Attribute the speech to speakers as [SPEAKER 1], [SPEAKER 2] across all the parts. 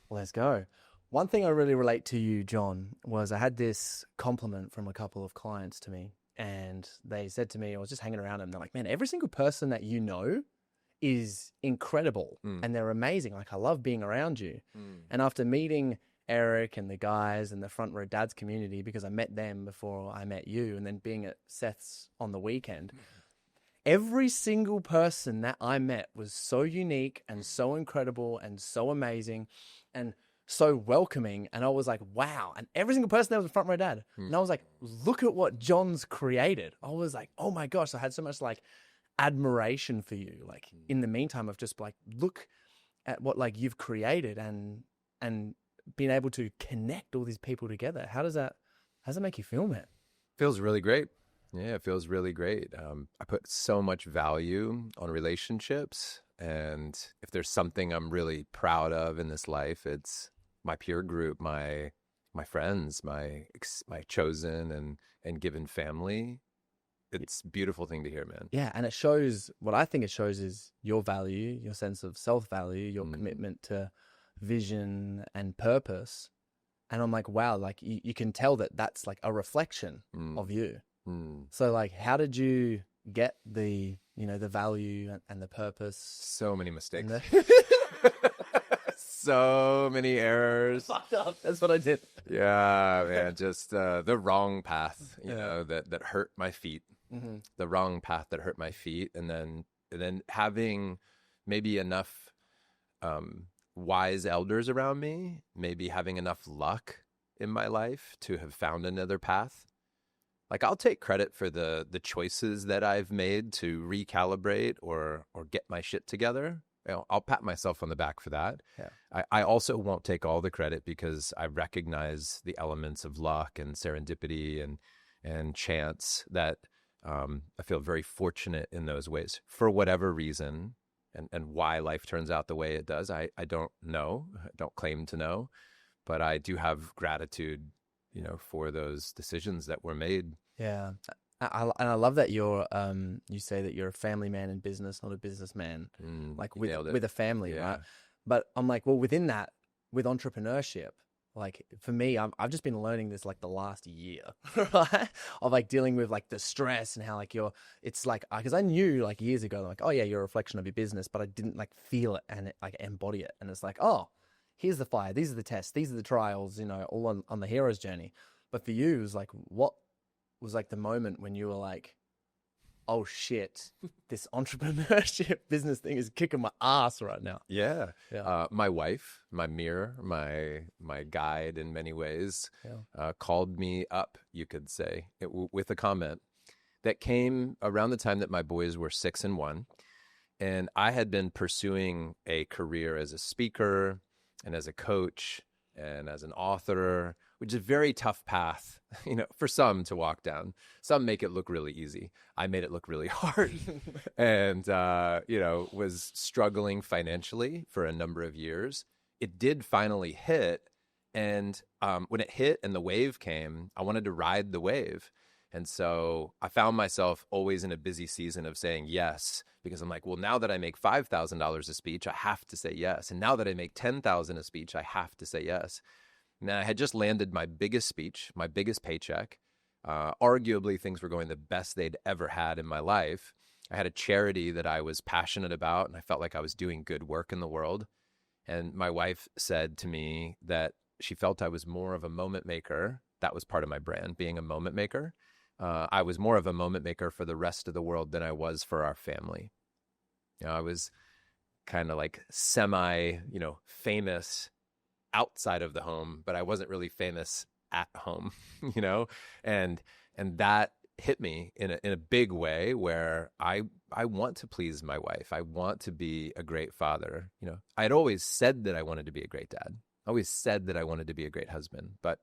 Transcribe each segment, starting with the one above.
[SPEAKER 1] Let's go. One thing I really relate to you, John, was I had this compliment from a couple of clients to me, and they said to me, I was just hanging around them. They're like, man, every single person that you know is incredible and they're amazing. Like, I love being around you. And after meeting Eric and the guys and the Front Row Dads community, because I met them before I met you, and then being at Seth's on the weekend, every single person that I met was so unique and so incredible and so amazing and so welcoming. And I was like, wow. And every single person there was a Front Row Dad. And I was like, look at what John's created. I was like, oh my gosh. I had so much like admiration for you. Like in the meantime of just like, look at what like you've created and being able to connect all these people together. How does that make you feel, man?
[SPEAKER 2] Feels really great. Yeah, it feels really great. I put so much value on relationships, and if there's something I'm really proud of in this life, it's my peer group, my friends, my chosen and given family. It's a beautiful thing to hear, man.
[SPEAKER 1] Yeah, and it shows, what I think it shows is your value, your sense of self-value, your commitment to vision and purpose. And I'm like, wow, like you can tell that that's like a reflection of you. So like, how did you get the value and the purpose?
[SPEAKER 2] So many mistakes. So many errors.
[SPEAKER 1] Fucked up. That's what I did.
[SPEAKER 2] Yeah, man, just the wrong path, you know, that hurt my feet. The wrong path that hurt my feet, and then having maybe enough wise elders around me, maybe having enough luck in my life to have found another path. Like, I'll take credit for the choices that I've made to recalibrate or get my shit together. You know, I'll pat myself on the back for that. Yeah. I also won't take all the credit, because I recognize the elements of luck and serendipity and chance that I feel very fortunate in those ways for whatever reason, and why life turns out the way it does. I don't know. I don't claim to know, but I do have gratitude, you know, for those decisions that were made.
[SPEAKER 1] Yeah. And I love that you say that you're a family man in business, not a businessman, like with a family, right? But I'm like, well, within that, with entrepreneurship, like for me, I've just been learning this like the last year, right? Of like dealing with like the stress and how like it's like, because I knew like years ago, like, oh yeah, you're a reflection of your business, but I didn't like feel it and like embody it. And it's like, oh, here's the fire, these are the tests, these are the trials, you know, all on the hero's journey. But for you, it was like, what was like the moment when you were like, oh shit, this entrepreneurship business thing is kicking my ass right now?
[SPEAKER 2] Yeah. My wife, my mirror, my guide in many ways, called me up, you could say, with a comment that came around the time that my boys were 6 and 1. And I had been pursuing a career as a speaker and as a coach and as an author, which is a very tough path, you know, for some to walk down. Some make it look really easy. I made it look really hard and, you know, was struggling financially for a number of years. It did finally hit. And when it hit and the wave came, I wanted to ride the wave. And so I found myself always in a busy season of saying yes, because I'm like, well, now that I make $5,000 a speech, I have to say yes. And now that I make $10,000 a speech, I have to say yes. And I had just landed my biggest speech, my biggest paycheck. Arguably, things were going the best they'd ever had in my life. I had a charity that I was passionate about, and I felt like I was doing good work in the world. And my wife said to me that she felt I was more of a moment maker. That was part of my brand, being a moment maker. I was more of a moment maker for the rest of the world than I was for our family. You know, I was kind of like semi, you know, famous outside of the home, but I wasn't really famous at home, you know, and that hit me in a big way, where I want to please my wife. I want to be a great father. You know, I had always said that I wanted to be a great dad. I always said that I wanted to be a great husband. But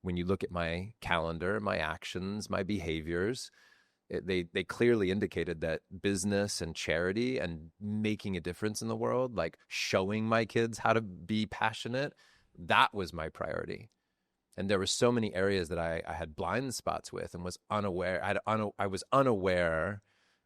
[SPEAKER 2] when you look at my calendar, my actions, my behaviors, they clearly indicated that business and charity and making a difference in the world, like showing my kids how to be passionate, that was my priority. And there were so many areas that I had blind spots with and was unaware. I was unaware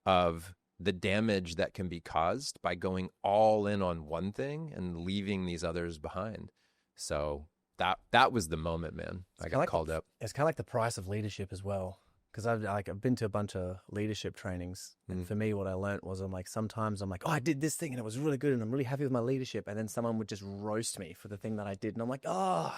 [SPEAKER 2] of the damage that can be caused by going all in on one thing and leaving these others behind. So that was the moment, man. I got called up.
[SPEAKER 1] It's kind of like the price of leadership as well. Because I've been to a bunch of leadership trainings, and for me, what I learned was sometimes I'm like, oh, I did this thing and it was really good, and I'm really happy with my leadership, and then someone would just roast me for the thing that I did, and I'm like, oh,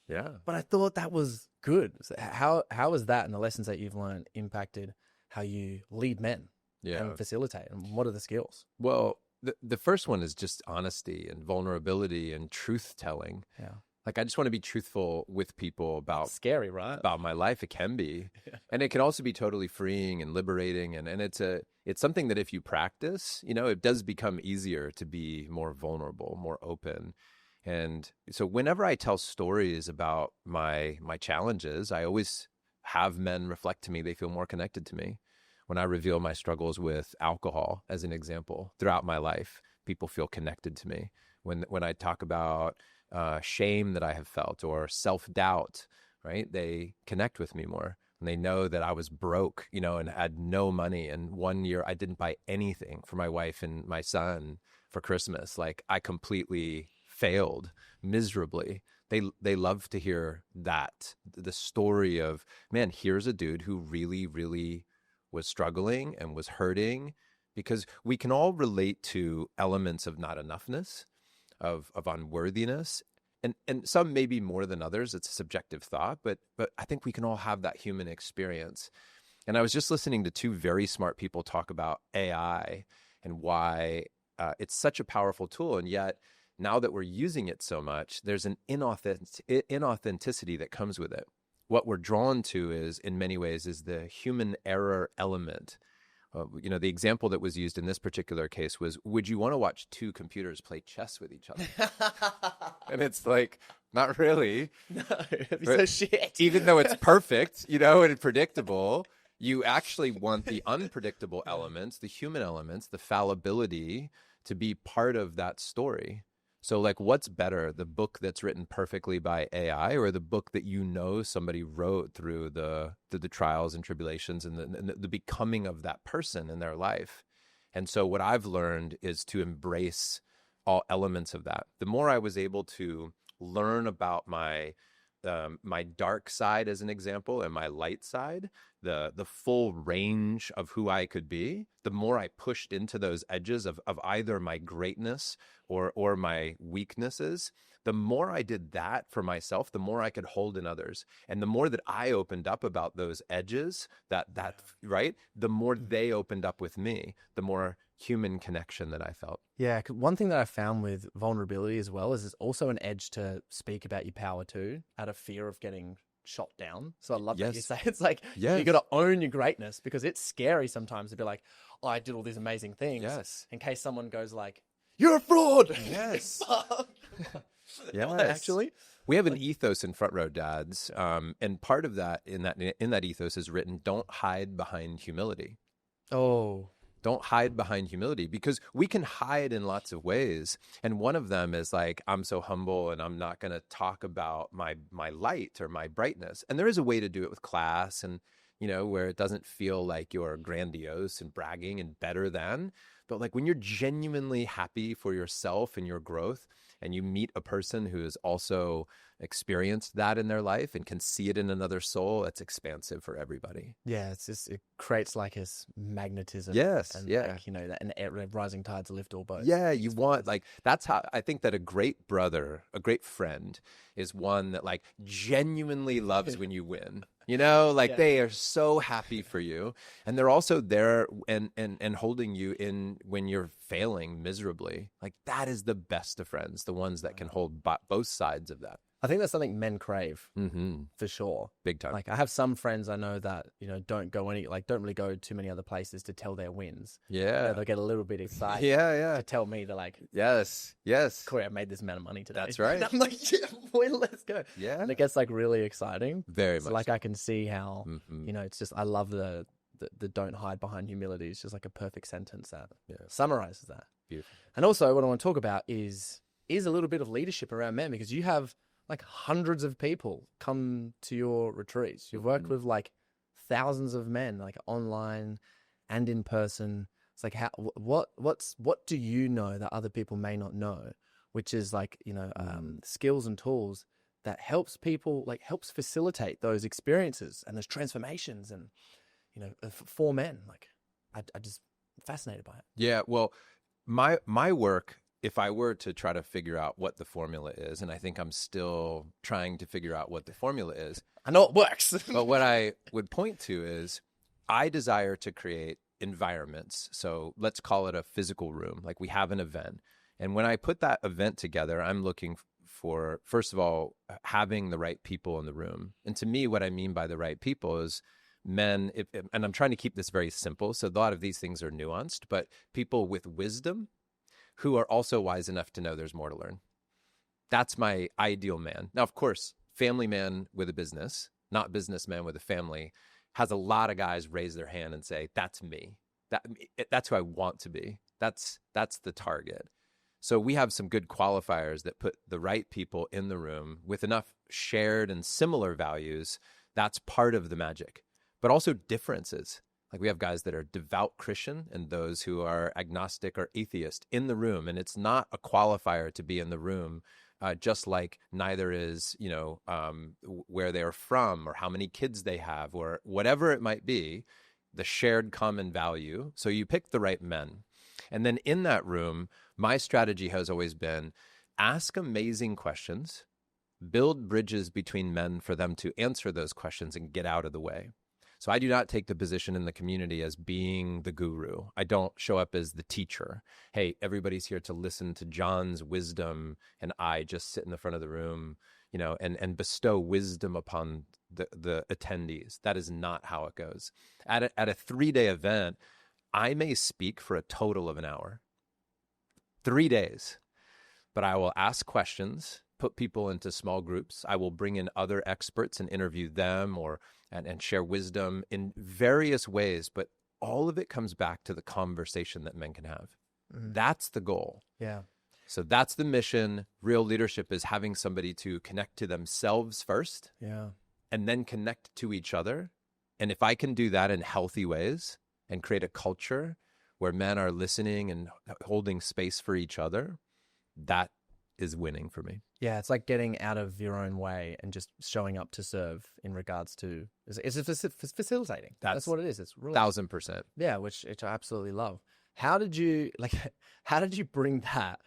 [SPEAKER 2] yeah,
[SPEAKER 1] but I thought that was good. So how has that and the lessons that you've learned impacted how you lead men and facilitate, and what are the skills?
[SPEAKER 2] Well, the first one is just honesty and vulnerability and truth telling.
[SPEAKER 1] Yeah.
[SPEAKER 2] Like, I just want to be truthful with people about
[SPEAKER 1] scary, right?
[SPEAKER 2] About my life. It can be, and it can also be totally freeing and liberating. And it's something that if you practice, it does become easier to be more vulnerable, more open. And so whenever I tell stories about my challenges, I always have men reflect to me. They feel more connected to me. When I reveal my struggles with alcohol, as an example, throughout my life, people feel connected to me. When I talk about shame that I have felt or self-doubt, right? They connect with me more, and they know that I was broke, and had no money. And one year I didn't buy anything for my wife and my son for Christmas. Like, I completely failed miserably. They love to hear that, the story of, man, here's a dude who really, really was struggling and was hurting, because we can all relate to elements of not enoughness, of unworthiness, and some maybe more than others. It's a subjective thought, but I think we can all have that human experience. And I was just listening to two very smart people talk about AI and why it's such a powerful tool, and yet now that we're using it so much, there's an inauthenticity that comes with it. What we're drawn to is, in many ways, is the human error element. The example that was used in this particular case was, would you want to watch two computers play chess with each other? And it's like, not really.
[SPEAKER 1] No, it'd be so shit.
[SPEAKER 2] Even though it's perfect, and predictable, you actually want the unpredictable elements, the human elements, the fallibility to be part of that story. So, like, what's better, the book that's written perfectly by AI, or the book that somebody wrote through the trials and tribulations and the becoming of that person in their life? And so what I've learned is to embrace all elements of that. The more I was able to learn about my dark side, as an example, and my light side, the full range of who I could be, the more I pushed into those edges of either my greatness or my weaknesses, the more I did that for myself, the more I could hold in others. And the more that I opened up about those edges, right, the more they opened up with me, the more human connection that I felt.
[SPEAKER 1] Yeah, 'cause one thing that I found with vulnerability as well is it's also an edge to speak about your power too, out of fear of getting shot down. So I love that you say it's like, you got to own your greatness, because it's scary sometimes to be like, oh, I did all these amazing things.
[SPEAKER 2] Yes.
[SPEAKER 1] In case someone goes like, you're a fraud.
[SPEAKER 2] Yes.
[SPEAKER 1] Yeah, actually.
[SPEAKER 2] We have an ethos in Front Row Dads, and part of that in that ethos is written, don't hide behind humility.
[SPEAKER 1] Oh.
[SPEAKER 2] Don't hide behind humility, because we can hide in lots of ways. And one of them is like, I'm so humble and I'm not going to talk about my light or my brightness. And there is a way to do it with class and, where it doesn't feel like you're grandiose and bragging and better than. But like, when you're genuinely happy for yourself and your growth, and you meet a person who has also experienced that in their life and can see it in another soul, it's expansive for everybody.
[SPEAKER 1] Yeah, it creates like a magnetism.
[SPEAKER 2] Yes,
[SPEAKER 1] and
[SPEAKER 2] yeah.
[SPEAKER 1] Like, and rising tides lift all boats.
[SPEAKER 2] Yeah, you want, like, that's how I think that a great brother, a great friend is one that like genuinely loves when you win. They are so happy for you, and they're also there and holding you in when you're failing miserably. Like, that is the best of friends, the ones that can hold both sides of that.
[SPEAKER 1] I think that's something men crave, for sure.
[SPEAKER 2] Big time.
[SPEAKER 1] Like, I have some friends I know that, don't really go too many other places to tell their wins.
[SPEAKER 2] Yeah.
[SPEAKER 1] They'll get a little bit excited. To tell me to like,
[SPEAKER 2] yes.
[SPEAKER 1] Corey, I made this amount of money today.
[SPEAKER 2] That's right.
[SPEAKER 1] And I'm like, yeah, boy, let's go.
[SPEAKER 2] Yeah.
[SPEAKER 1] And it gets like really exciting.
[SPEAKER 2] Very much.
[SPEAKER 1] Like, I can see how, it's just, I love the don't hide behind humility. It's just like a perfect sentence that summarizes that.
[SPEAKER 2] Beautiful.
[SPEAKER 1] And also what I want to talk about is a little bit of leadership around men, because you have like hundreds of people come to your retreats. You've worked with like thousands of men, like online and in person. It's like, what do you know that other people may not know which is like, skills and tools that helps people, like helps facilitate those experiences and those transformations and, for men. Like I just fascinated by it.
[SPEAKER 2] Yeah. Well, my work, if I were to try to figure out what the formula is, and I think I'm still trying to figure out what the formula is.
[SPEAKER 1] I know it works.
[SPEAKER 2] But what I would point to is I desire to create environments. So let's call it a physical room. Like we have an event. And when I put that event together, I'm looking for, first of all, having the right people in the room. And to me, what I mean by the right people is men, and I'm trying to keep this very simple. So a lot of these things are nuanced, but people with wisdom who are also wise enough to know there's more to learn. That's my ideal man. Now, of course, family man with a business, not businessman with a family, has a lot of guys raise their hand and say, that's me. That's who I want to be. That's the target. So we have some good qualifiers that put the right people in the room with enough shared and similar values. That's part of the magic, but also differences. Like we have guys that are devout Christian and those who are agnostic or atheist in the room. And it's not a qualifier to be in the room, just like neither is, where they're from or how many kids they have or whatever it might be, the shared common value. So you pick the right men. And then in that room, my strategy has always been ask amazing questions, build bridges between men for them to answer those questions and get out of the way. So I do not take the position in the community as being the guru. I don't show up as the teacher. Hey, everybody's here to listen to Jon's wisdom, and I just sit in the front of the room, and bestow wisdom upon the attendees. That is not how it goes. At a 3-day event, I may speak for a total of an hour. 3 days. But I will ask questions, put people into small groups. I will bring in other experts and interview them and share wisdom in various ways, but all of it comes back to the conversation that men can have. Mm. That's the goal.
[SPEAKER 1] Yeah.
[SPEAKER 2] So that's the mission. Real leadership is having somebody to connect to themselves first, and then connect to each other. And if I can do that in healthy ways and create a culture where men are listening and holding space for each other, that is winning for me.
[SPEAKER 1] Yeah, it's like getting out of your own way and just showing up to serve in regards to, it's facilitating. That's what it is. It's really
[SPEAKER 2] 1,000%.
[SPEAKER 1] Yeah, which I absolutely love. How did you bring that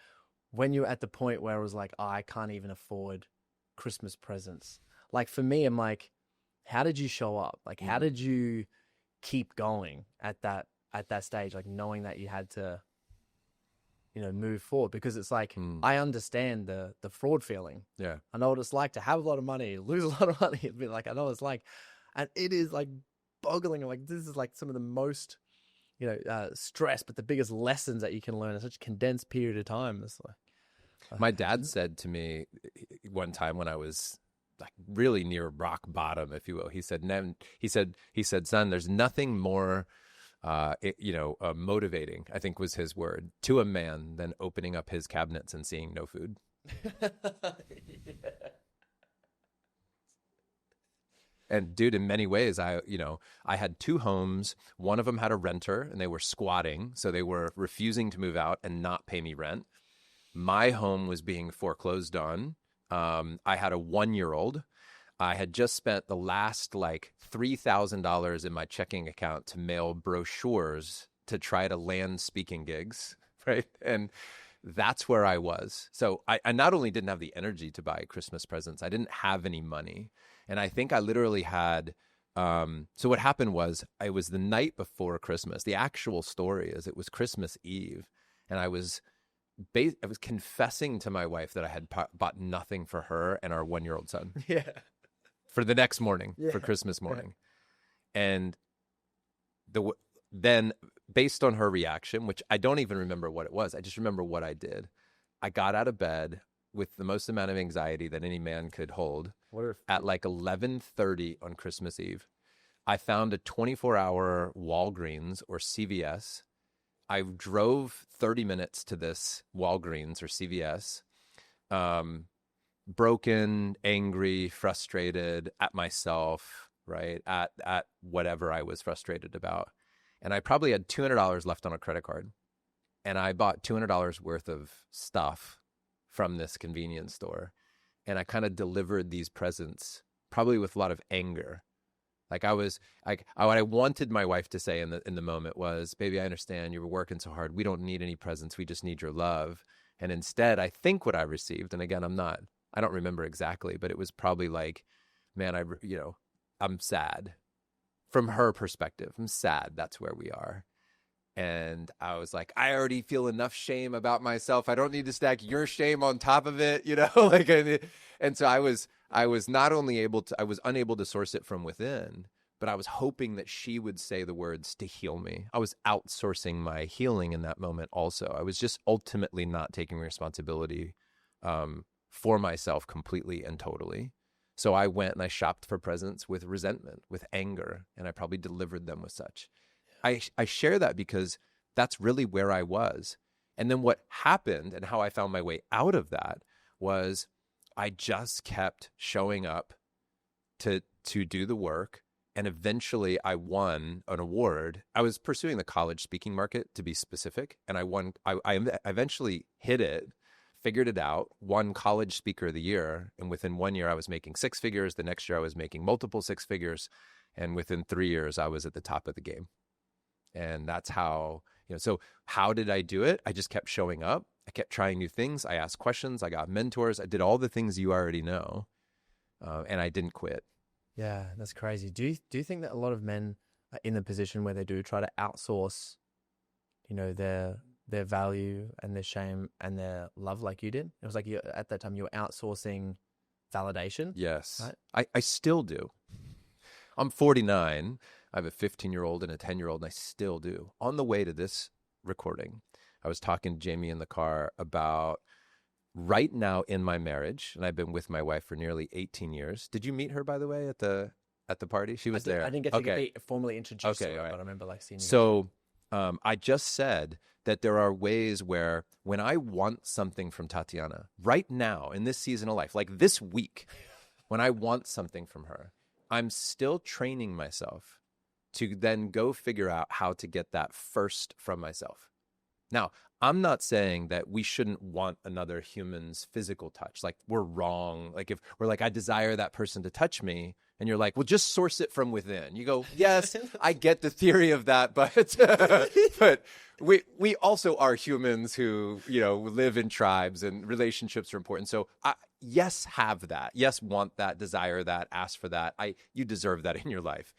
[SPEAKER 1] when you're at the point where it was like, oh, I can't even afford Christmas presents? Like for me, I'm like, how did you show up? Like, how did you keep going at that stage? Like knowing that you had to, move forward, because it's like, I understand the fraud feeling.
[SPEAKER 2] Yeah.
[SPEAKER 1] I know what it's like to have a lot of money, lose a lot of money. It'd be like, I know what it's like. And it is like boggling. I'm like, this is like some of the most, stress, but the biggest lessons that you can learn in such a condensed period of time. It's like,
[SPEAKER 2] my dad said to me one time when I was like really near rock bottom, if you will, he said, son, there's nothing more motivating, I think was his word, to a man than opening up his cabinets and seeing no food. And dude, in many ways, I had 2 homes. One of them had a renter and they were squatting. So they were refusing to move out and not pay me rent. My home was being foreclosed on. I had a 1-year-old. I had just spent the last $3,000 in my checking account to mail brochures to try to land speaking gigs, right? And that's where I was. So I not only didn't have the energy to buy Christmas presents, I didn't have any money. And I think I literally had, so what happened was, it was the night before Christmas. The actual story is it was Christmas Eve, and I was confessing to my wife that I had bought nothing for her and our 1-year-old son.
[SPEAKER 1] Yeah.
[SPEAKER 2] For the next morning, for Christmas morning. And then based on her reaction, which I don't even remember what it was, I just remember what I did. I got out of bed with the most amount of anxiety that any man could hold at 11:30 on Christmas Eve. I found a 24-hour Walgreens or CVS. I drove 30 minutes to this Walgreens or CVS, broken, angry, frustrated at myself, right? At whatever I was frustrated about. And I probably had $200 left on a credit card. And I bought $200 worth of stuff from this convenience store. And I kind of delivered these presents probably with a lot of anger. Like I was like, what I wanted my wife to say in the moment was, baby, I understand you were working so hard. We don't need any presents. We just need your love. And instead, I think what I received, and again, I don't remember exactly, but it was probably like, man, I'm sad. From her perspective, I'm sad. That's where we are. And I was like, I already feel enough shame about myself. I don't need to stack your shame on top of it, like, and so I was I was unable to source it from within, but I was hoping that she would say the words to heal me. I was outsourcing my healing in that moment also. I was just ultimately not taking responsibility for myself completely and totally. So I went and I shopped for presents with resentment, with anger, and I probably delivered them with such. I share that because that's really where I was. And then what happened and how I found my way out of that was I just kept showing up to do the work. And eventually I won an award. I was pursuing the college speaking market, to be specific. And I won. I eventually hit it, figured it out, won College Speaker of the Year. And within 1 year, I was making six figures. The next year, I was making multiple six figures. And within 3 years, I was at the top of the game. And that's how, so how did I do it? I just kept showing up. I kept trying new things. I asked questions. I got mentors. I did all the things you already know. And I didn't quit.
[SPEAKER 1] Yeah, that's crazy. Do you think that a lot of men are in the position where they do try to outsource, their value and their shame and their love like you did? It was like at that time you were outsourcing validation.
[SPEAKER 2] Yes,
[SPEAKER 1] right?
[SPEAKER 2] I still do. I'm 49. I have a 15-year-old and a 10-year-old, and I still do. On the way to this recording, I was talking to Jamie in the car about right now in my marriage, and I've been with my wife for nearly 18 years. Did you meet her, by the way, at the party? She was there.
[SPEAKER 1] I didn't get to be formally introduced to her,
[SPEAKER 2] right.
[SPEAKER 1] but I remember seeing you.
[SPEAKER 2] So I just said that there are ways where when I want something from Tatiana right now in this season of life, like this week, when I want something from her, I'm still training myself to then go figure out how to get that first from myself. Now, I'm not saying that we shouldn't want another human's physical touch. Like we're wrong. Like if we're like, I desire that person to touch me, and you're like, well, just source it from within. You go, yes, I get the theory of that, but but we also are humans who live in tribes, and relationships are important. So yes, have that. Yes, want that, desire that, ask for that. You deserve that in your life.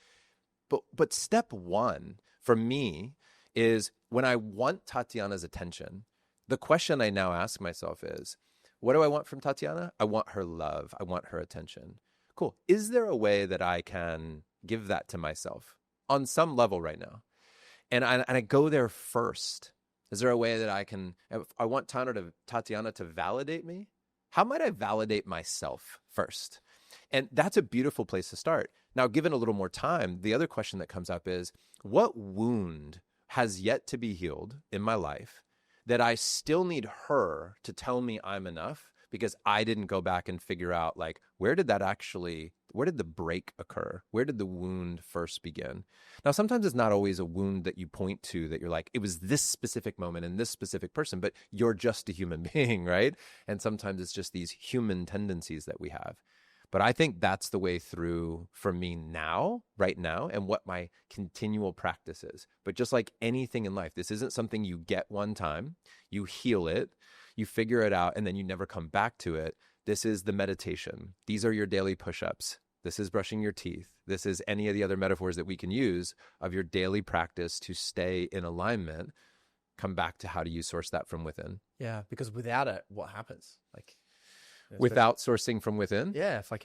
[SPEAKER 2] But step one for me is when I want Tatiana's attention, the question I now ask myself is, what do I want from Tatiana? I want her love. I want her attention. Cool. Is there a way that I can give that to myself on some level right now? And I go there first. Is there a way that I want Tatiana to validate me? How might I validate myself first? And that's a beautiful place to start. Now, given a little more time, the other question that comes up is, what wound has yet to be healed in my life that I still need her to tell me I'm enough because I didn't go back and figure out where did the break occur? Where did the wound first begin? Now, sometimes it's not always a wound that you point to that you're like, it was this specific moment and this specific person, but you're just a human being, right? And sometimes it's just these human tendencies that we have. But I think that's the way through for me now, right now, and what my continual practice is. But just like anything in life, this isn't something you get one time, you heal it, you figure it out, and then you never come back to it. This is the meditation. These are your daily push-ups. This is brushing your teeth. This is any of the other metaphors that we can use of your daily practice to stay in alignment. Come back to how do you source that from within?
[SPEAKER 1] Yeah, because without it, what happens?
[SPEAKER 2] Without sourcing from within?
[SPEAKER 1] Yeah, if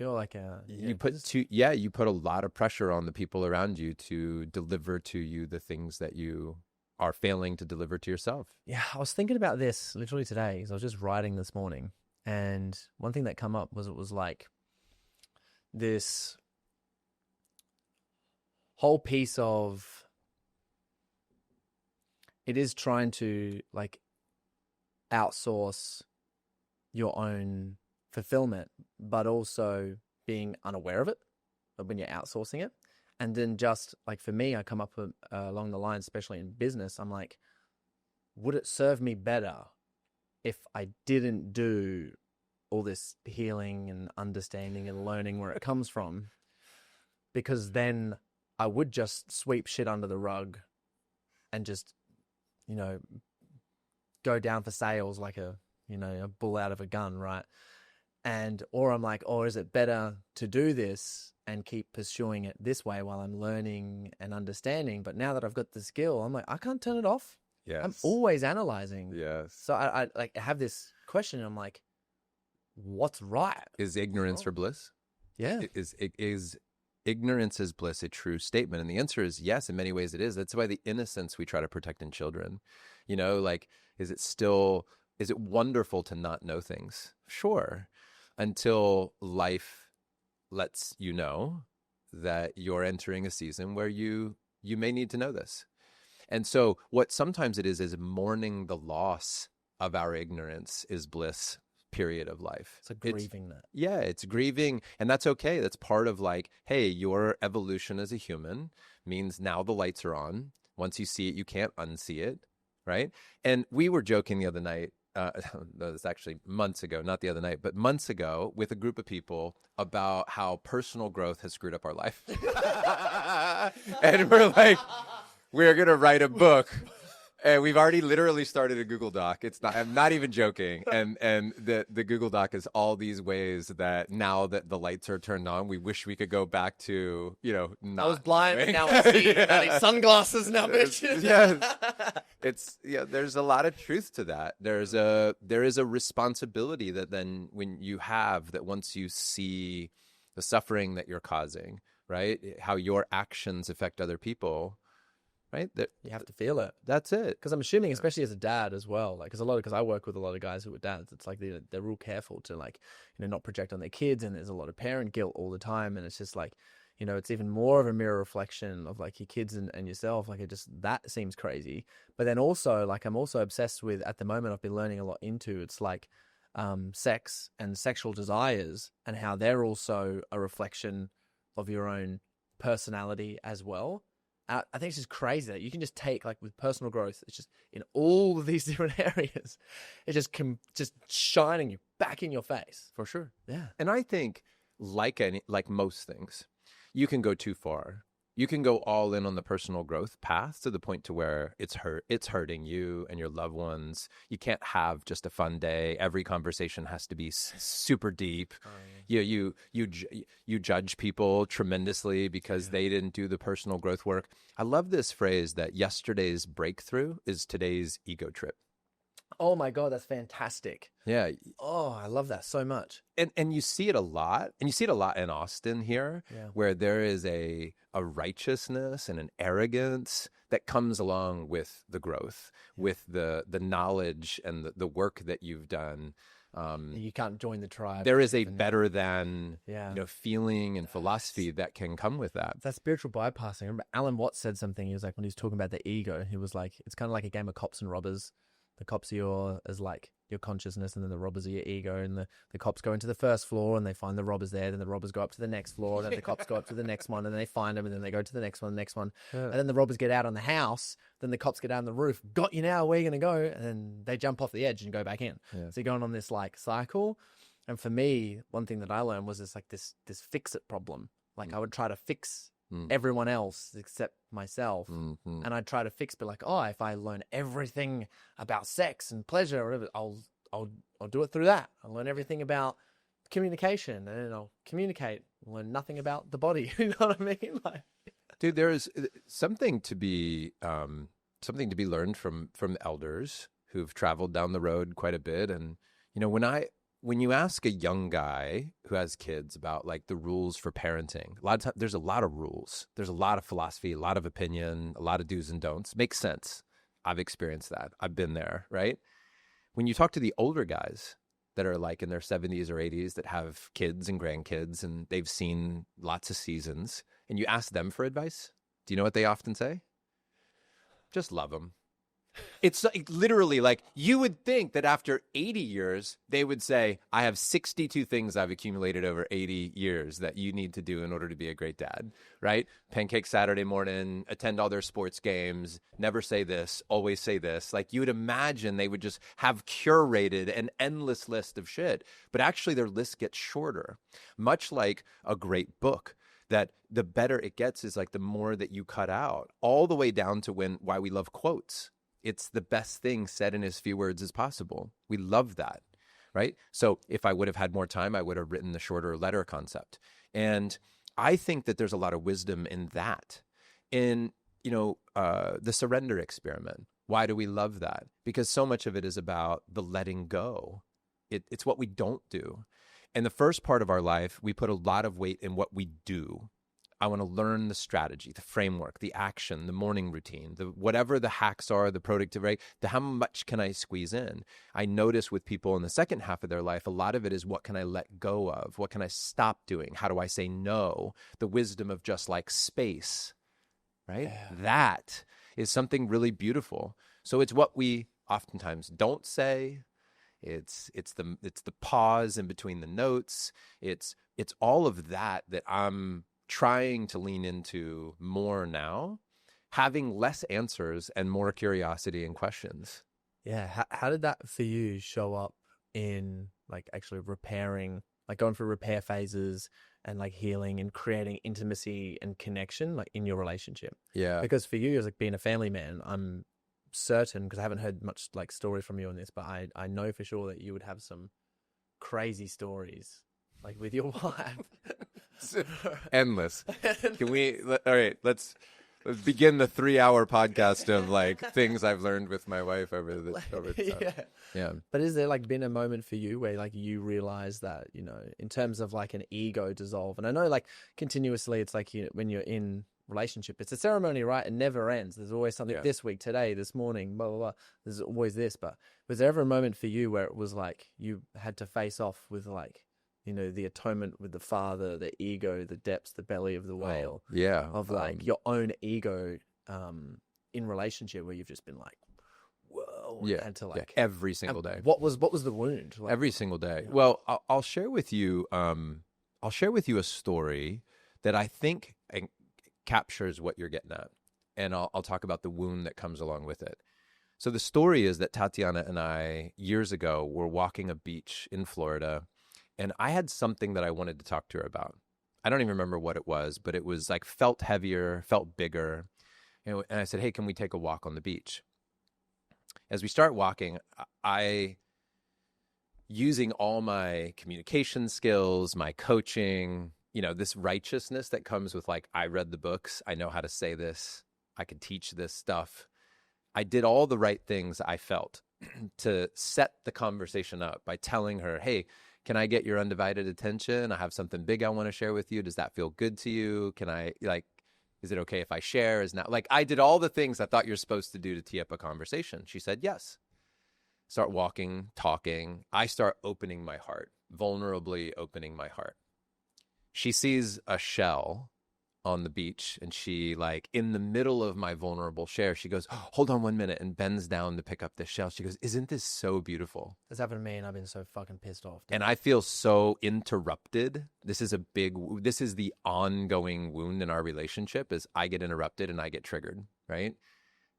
[SPEAKER 1] you're like
[SPEAKER 2] you put a lot of pressure on the people around you to deliver to you the things that you are failing to deliver to yourself.
[SPEAKER 1] Yeah, I was thinking about this literally today because I was just writing this morning, and one thing that came up was it was like this whole piece of it is trying to outsource your own fulfillment, but also being unaware of it when you're outsourcing it. And then just for me, I come up along the line, especially in business, I'm like, would it serve me better if I didn't do all this healing and understanding and learning where it comes from, because then I would just sweep shit under the rug and just, go down for sales like a bull out of a gun, right? Or I'm like, is it better to do this and keep pursuing it this way while I'm learning and understanding? But now that I've got the skill, I'm like, I can't turn it off.
[SPEAKER 2] Yes.
[SPEAKER 1] I'm always analyzing.
[SPEAKER 2] Yes.
[SPEAKER 1] So I have this question. And I'm like, what's right?
[SPEAKER 2] Is ignorance for bliss?
[SPEAKER 1] Yeah.
[SPEAKER 2] Is ignorance is bliss a true statement? And the answer is yes, in many ways it is. That's why the innocence we try to protect in children, is it wonderful to not know things? Sure. Until life lets you know that you're entering a season where you may need to know this. And so what sometimes it is mourning the loss of our ignorance is bliss period of life.
[SPEAKER 1] So grieving that.
[SPEAKER 2] Yeah, it's grieving. And that's okay. That's part of hey, your evolution as a human means now the lights are on. Once you see it, you can't unsee it, right? And we were joking the other night, it's actually months ago, not the other night, but months ago with a group of people about how personal growth has screwed up our life. And we're like, we're going to write a book. And we've already literally started a Google Doc. I'm not even joking. And the Google Doc is all these ways that now that the lights are turned on, we wish we could go back to, not.
[SPEAKER 1] I was blind, but now I see. I need sunglasses now, bitch.
[SPEAKER 2] Yes. There's a lot of truth to that. There is a responsibility that then when you have that once you see the suffering that you're causing, right? How your actions affect other people. Right?
[SPEAKER 1] You have to feel it.
[SPEAKER 2] That's it.
[SPEAKER 1] Because I'm assuming, especially as a dad as well, because I work with a lot of guys who are dads. It's like they're real careful to not project on their kids, and there's a lot of parent guilt all the time, and it's just it's even more of a mirror reflection of your kids and yourself. That seems crazy. But then also I'm also obsessed with, at the moment, I've been learning a lot into, it's sex and sexual desires, and how they're also a reflection of your own personality as well. I think it's just crazy that you can just take, with personal growth, it's just in all of these different areas, it's just shining you back in your face.
[SPEAKER 2] For sure.
[SPEAKER 1] Yeah.
[SPEAKER 2] And I think like most things, you can go too far. You can go all in on the personal growth path to the point to where it's hurting you and your loved ones. You can't have just a fun day. Every conversation has to be super deep. You judge people tremendously because they didn't do the personal growth work. I love this phrase that yesterday's breakthrough is today's ego trip.
[SPEAKER 1] Oh my God, that's fantastic.
[SPEAKER 2] Yeah.
[SPEAKER 1] Oh, I love that so much.
[SPEAKER 2] And you see it a lot. And you see it a lot in Austin here, where there is a righteousness and an arrogance that comes along with the growth, with the knowledge and the work that you've done.
[SPEAKER 1] You can't join the tribe.
[SPEAKER 2] There is a better than feeling and philosophy that can come with that.
[SPEAKER 1] That spiritual bypassing. I remember Alan Watts said something. He was like, when he was talking about the ego, he was like, it's kind of like a game of cops and robbers. The cops are your consciousness, and then the robbers are your ego, and the cops go into the first floor and they find the robbers there, then the robbers go up to the next floor, and then the cops go up to the next one, and then they find them, and then they go to the next one. And then the robbers get out on the house, then the cops get out on the roof, got you now, where are you going to go? And then they jump off the edge and go back in. So you're going on this cycle. And for me, one thing that I learned was this fix-it problem. I would try to fix everyone else except myself.
[SPEAKER 2] Mm-hmm.
[SPEAKER 1] And I'd try to fix, but if I learn everything about sex and pleasure or whatever, I'll do it through that. I'll learn everything about communication, and then I'll communicate, learn nothing about the body. You know what I mean?
[SPEAKER 2] Dude, there is something to be learned from elders who've traveled down the road quite a bit. And when you ask a young guy who has kids about the rules for parenting, a lot of times there's a lot of rules. There's a lot of philosophy, a lot of opinion, a lot of do's and don'ts. Makes sense. I've experienced that. I've been there, right? When you talk to the older guys that are in their 70s or 80s that have kids and grandkids and they've seen lots of seasons, and you ask them for advice, do you know what they often say? Just love them. It's like, literally like you would think that after 80 years, they would say, I have 62 things I've accumulated over 80 years that you need to do in order to be a great dad, right? Pancake Saturday morning, attend all their sports games, never say this, always say this. Like you would imagine they would just have curated an endless list of shit. But actually their list gets shorter, much like a great book. That the better it gets is like the more that you cut out, all the way down to why we love quotes. It's the best thing said in as few words as possible. We love that, right? So if I would have had more time, I would have written the shorter letter concept. And I think that there's a lot of wisdom in that. In, the surrender experiment. Why do we love that? Because so much of it is about the letting go. It's what we don't do. In the first part of our life, we put a lot of weight in what we do. I want to learn the strategy, the framework, the action, the morning routine, whatever the hacks are, the productivity, how much can I squeeze in? I notice with people in the second half of their life, a lot of it is what can I let go of? What can I stop doing? How do I say no? The wisdom of just like space, right? Yeah. That is something really beautiful. So it's what we oftentimes don't say. It's the pause in between the notes. It's all of that I'm trying to lean into more now, having less answers and more curiosity and questions.
[SPEAKER 1] Yeah. How did that for you show up in like actually repairing, like going through repair phases and like healing and creating intimacy and connection like in your relationship?
[SPEAKER 2] Yeah.
[SPEAKER 1] Because for you, as like being a family man, I'm certain, because I haven't heard much like stories from you on this, but I know for sure that you would have some crazy stories like with your wife.
[SPEAKER 2] Endless. All right, let's begin the 3-hour podcast of like things I've learned with my wife over time. Yeah.
[SPEAKER 1] But is there like been a moment for you where like you realize that, in terms of like an ego dissolve? And I know like continuously it's like, when you're in relationship, it's a ceremony, right? It never ends. There's always something this week, today, this morning, blah, blah, blah. There's always this. But was there ever a moment for you where it was like you had to face off with like, the atonement with the father, the ego, the depths, the belly of the whale. Of like your own ego in relationship where you've just been like, whoa. And to like
[SPEAKER 2] every single day.
[SPEAKER 1] What was the wound? Like,
[SPEAKER 2] every single day. Well, I'll share with you a story that I think captures what you're getting at. And I'll talk about the wound that comes along with it. So the story is that Tatiana and I, years ago, were walking a beach in Florida, and I had something that I wanted to talk to her about. I don't even remember what it was, but it was like felt heavier, felt bigger. And I said, hey, can we take a walk on the beach? As we start walking, using all my communication skills, my coaching, this righteousness that comes with like, I read the books, I know how to say this, I can teach this stuff. I did all the right things I felt to set the conversation up by telling her, hey, can I get your undivided attention? I have something big I want to share with you. Does that feel good to you? Can I, is it okay if I share? I did all the things I thought you're supposed to do to tee up a conversation. She said, yes. Start walking, talking. I start opening my heart, vulnerably opening my heart. She sees a shell on the beach, and she, like, in the middle of my vulnerable share, she goes, oh, hold on 1 minute, and bends down to pick up this shell. She goes, isn't this so beautiful?
[SPEAKER 1] This happened to me, and I've been so fucking pissed off.
[SPEAKER 2] And I feel so interrupted. This is the ongoing wound in our relationship, is I get interrupted and I get triggered, right?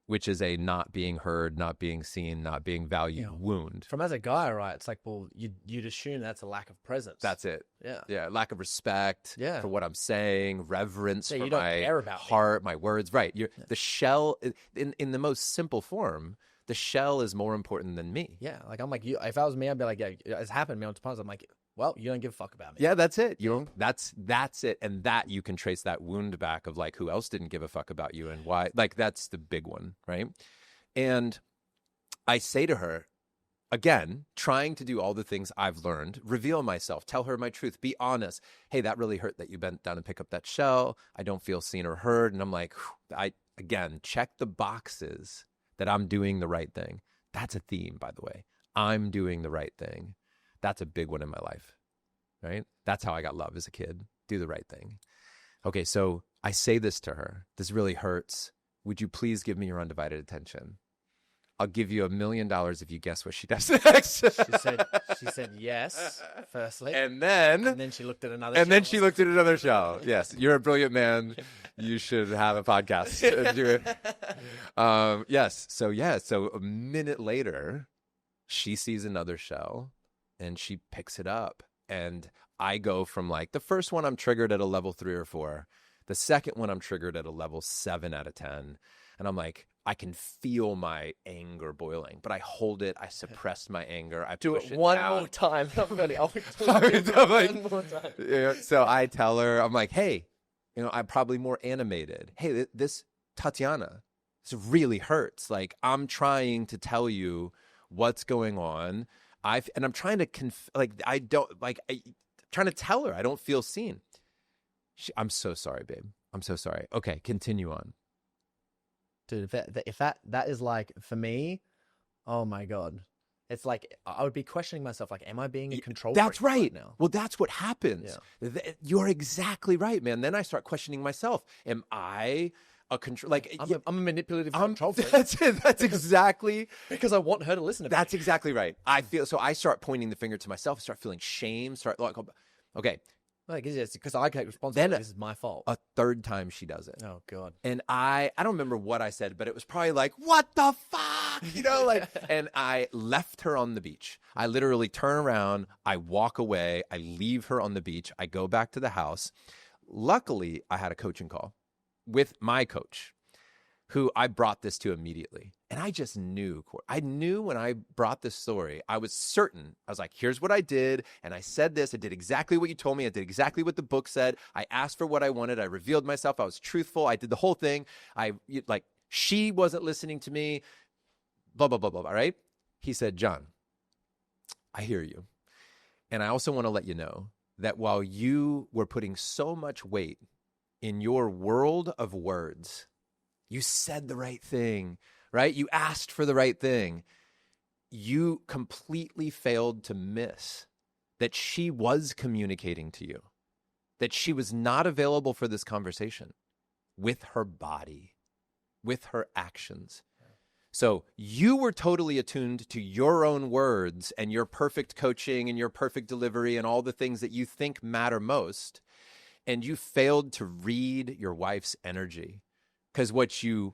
[SPEAKER 2] Which is a not being heard, not being seen, not being valued wound.
[SPEAKER 1] From as a guy, right? It's like, well, you'd assume that's a lack of presence.
[SPEAKER 2] That's it.
[SPEAKER 1] Yeah.
[SPEAKER 2] Yeah. Lack of respect for what I'm saying, reverence for my
[SPEAKER 1] care about
[SPEAKER 2] heart, my words. Right. The shell, in the most simple form, the shell is more important than me.
[SPEAKER 1] Yeah. Like, I'm like, if I was me, I'd be like, yeah, it's happened to me on times. I'm like, well, you don't give a fuck about me.
[SPEAKER 2] Yeah, that's it. That's it. And that you can trace that wound back of like, who else didn't give a fuck about you and why? Like, that's the big one, right? And I say to her, again, trying to do all the things I've learned, reveal myself, tell her my truth, be honest. Hey, that really hurt that you bent down and pick up that shell. I don't feel seen or heard. And I'm like, again, check the boxes that I'm doing the right thing. That's a theme, by the way. I'm doing the right thing. That's a big one in my life, right? That's how I got love as a kid. Do the right thing. Okay, so I say this to her. This really hurts. Would you please give me your undivided attention? I'll give you $1 million if you guess what she does next.
[SPEAKER 1] She said yes, firstly.
[SPEAKER 2] And
[SPEAKER 1] then she looked at another show.
[SPEAKER 2] And then she looked at another show. Yes, you're a brilliant man. You should have a podcast. And do it. Yes. So a minute later, she sees another show and she picks it up. And I go from like the first one, I'm triggered at a level 3 or 4. The second one, I'm triggered at a level 7 out of 10. And I'm like, I can feel my anger boiling, but I hold it. I suppress my anger. I
[SPEAKER 1] do
[SPEAKER 2] push
[SPEAKER 1] it one
[SPEAKER 2] down.
[SPEAKER 1] more time. One more time.
[SPEAKER 2] Yeah, so I tell her, I'm like, hey, I'm probably more animated. Hey, this Tatiana, this really hurts. Like, I'm trying to tell you what's going on. And I'm trying to trying to tell her I don't feel seen. I'm so sorry, babe. I'm so sorry. Okay, continue on.
[SPEAKER 1] Dude, if that is like, for me, oh my God. It's like, I would be questioning myself, like, am I being a control freak?
[SPEAKER 2] That's right.
[SPEAKER 1] Now?
[SPEAKER 2] Well, that's what happens. Yeah. You're exactly right, man. Then I start questioning myself. Am I a control? Like,
[SPEAKER 1] I'm a manipulative control freak.
[SPEAKER 2] That's it. That's exactly.
[SPEAKER 1] Because I want her to listen to me.
[SPEAKER 2] That's exactly right. So I start pointing the finger to myself, start feeling shame, start like, okay.
[SPEAKER 1] Like, it's because I take responsibility.
[SPEAKER 2] Then
[SPEAKER 1] this is my fault.
[SPEAKER 2] A third time she does it.
[SPEAKER 1] Oh God.
[SPEAKER 2] And I don't remember what I said, but it was probably like, what the fuck? And I left her on the beach. I literally turn around, I walk away, I leave her on the beach, I go back to the house. Luckily, I had a coaching call with my coach, who I brought this to immediately. And I just knew. I knew when I brought this story, I was certain. I was like, here's what I did. And I said this. I did exactly what you told me. I did exactly what the book said. I asked for what I wanted. I revealed myself. I was truthful. I did the whole thing. She wasn't listening to me. Blah, blah, blah, blah. All right? He said, Jon, I hear you. And I also want to let you know that while you were putting so much weight in your world of words, you said the right thing, right? You asked for the right thing. You completely failed to miss that she was communicating to you, that she was not available for this conversation with her body, with her actions. So you were totally attuned to your own words and your perfect coaching and your perfect delivery and all the things that you think matter most. And you failed to read your wife's energy. Because what you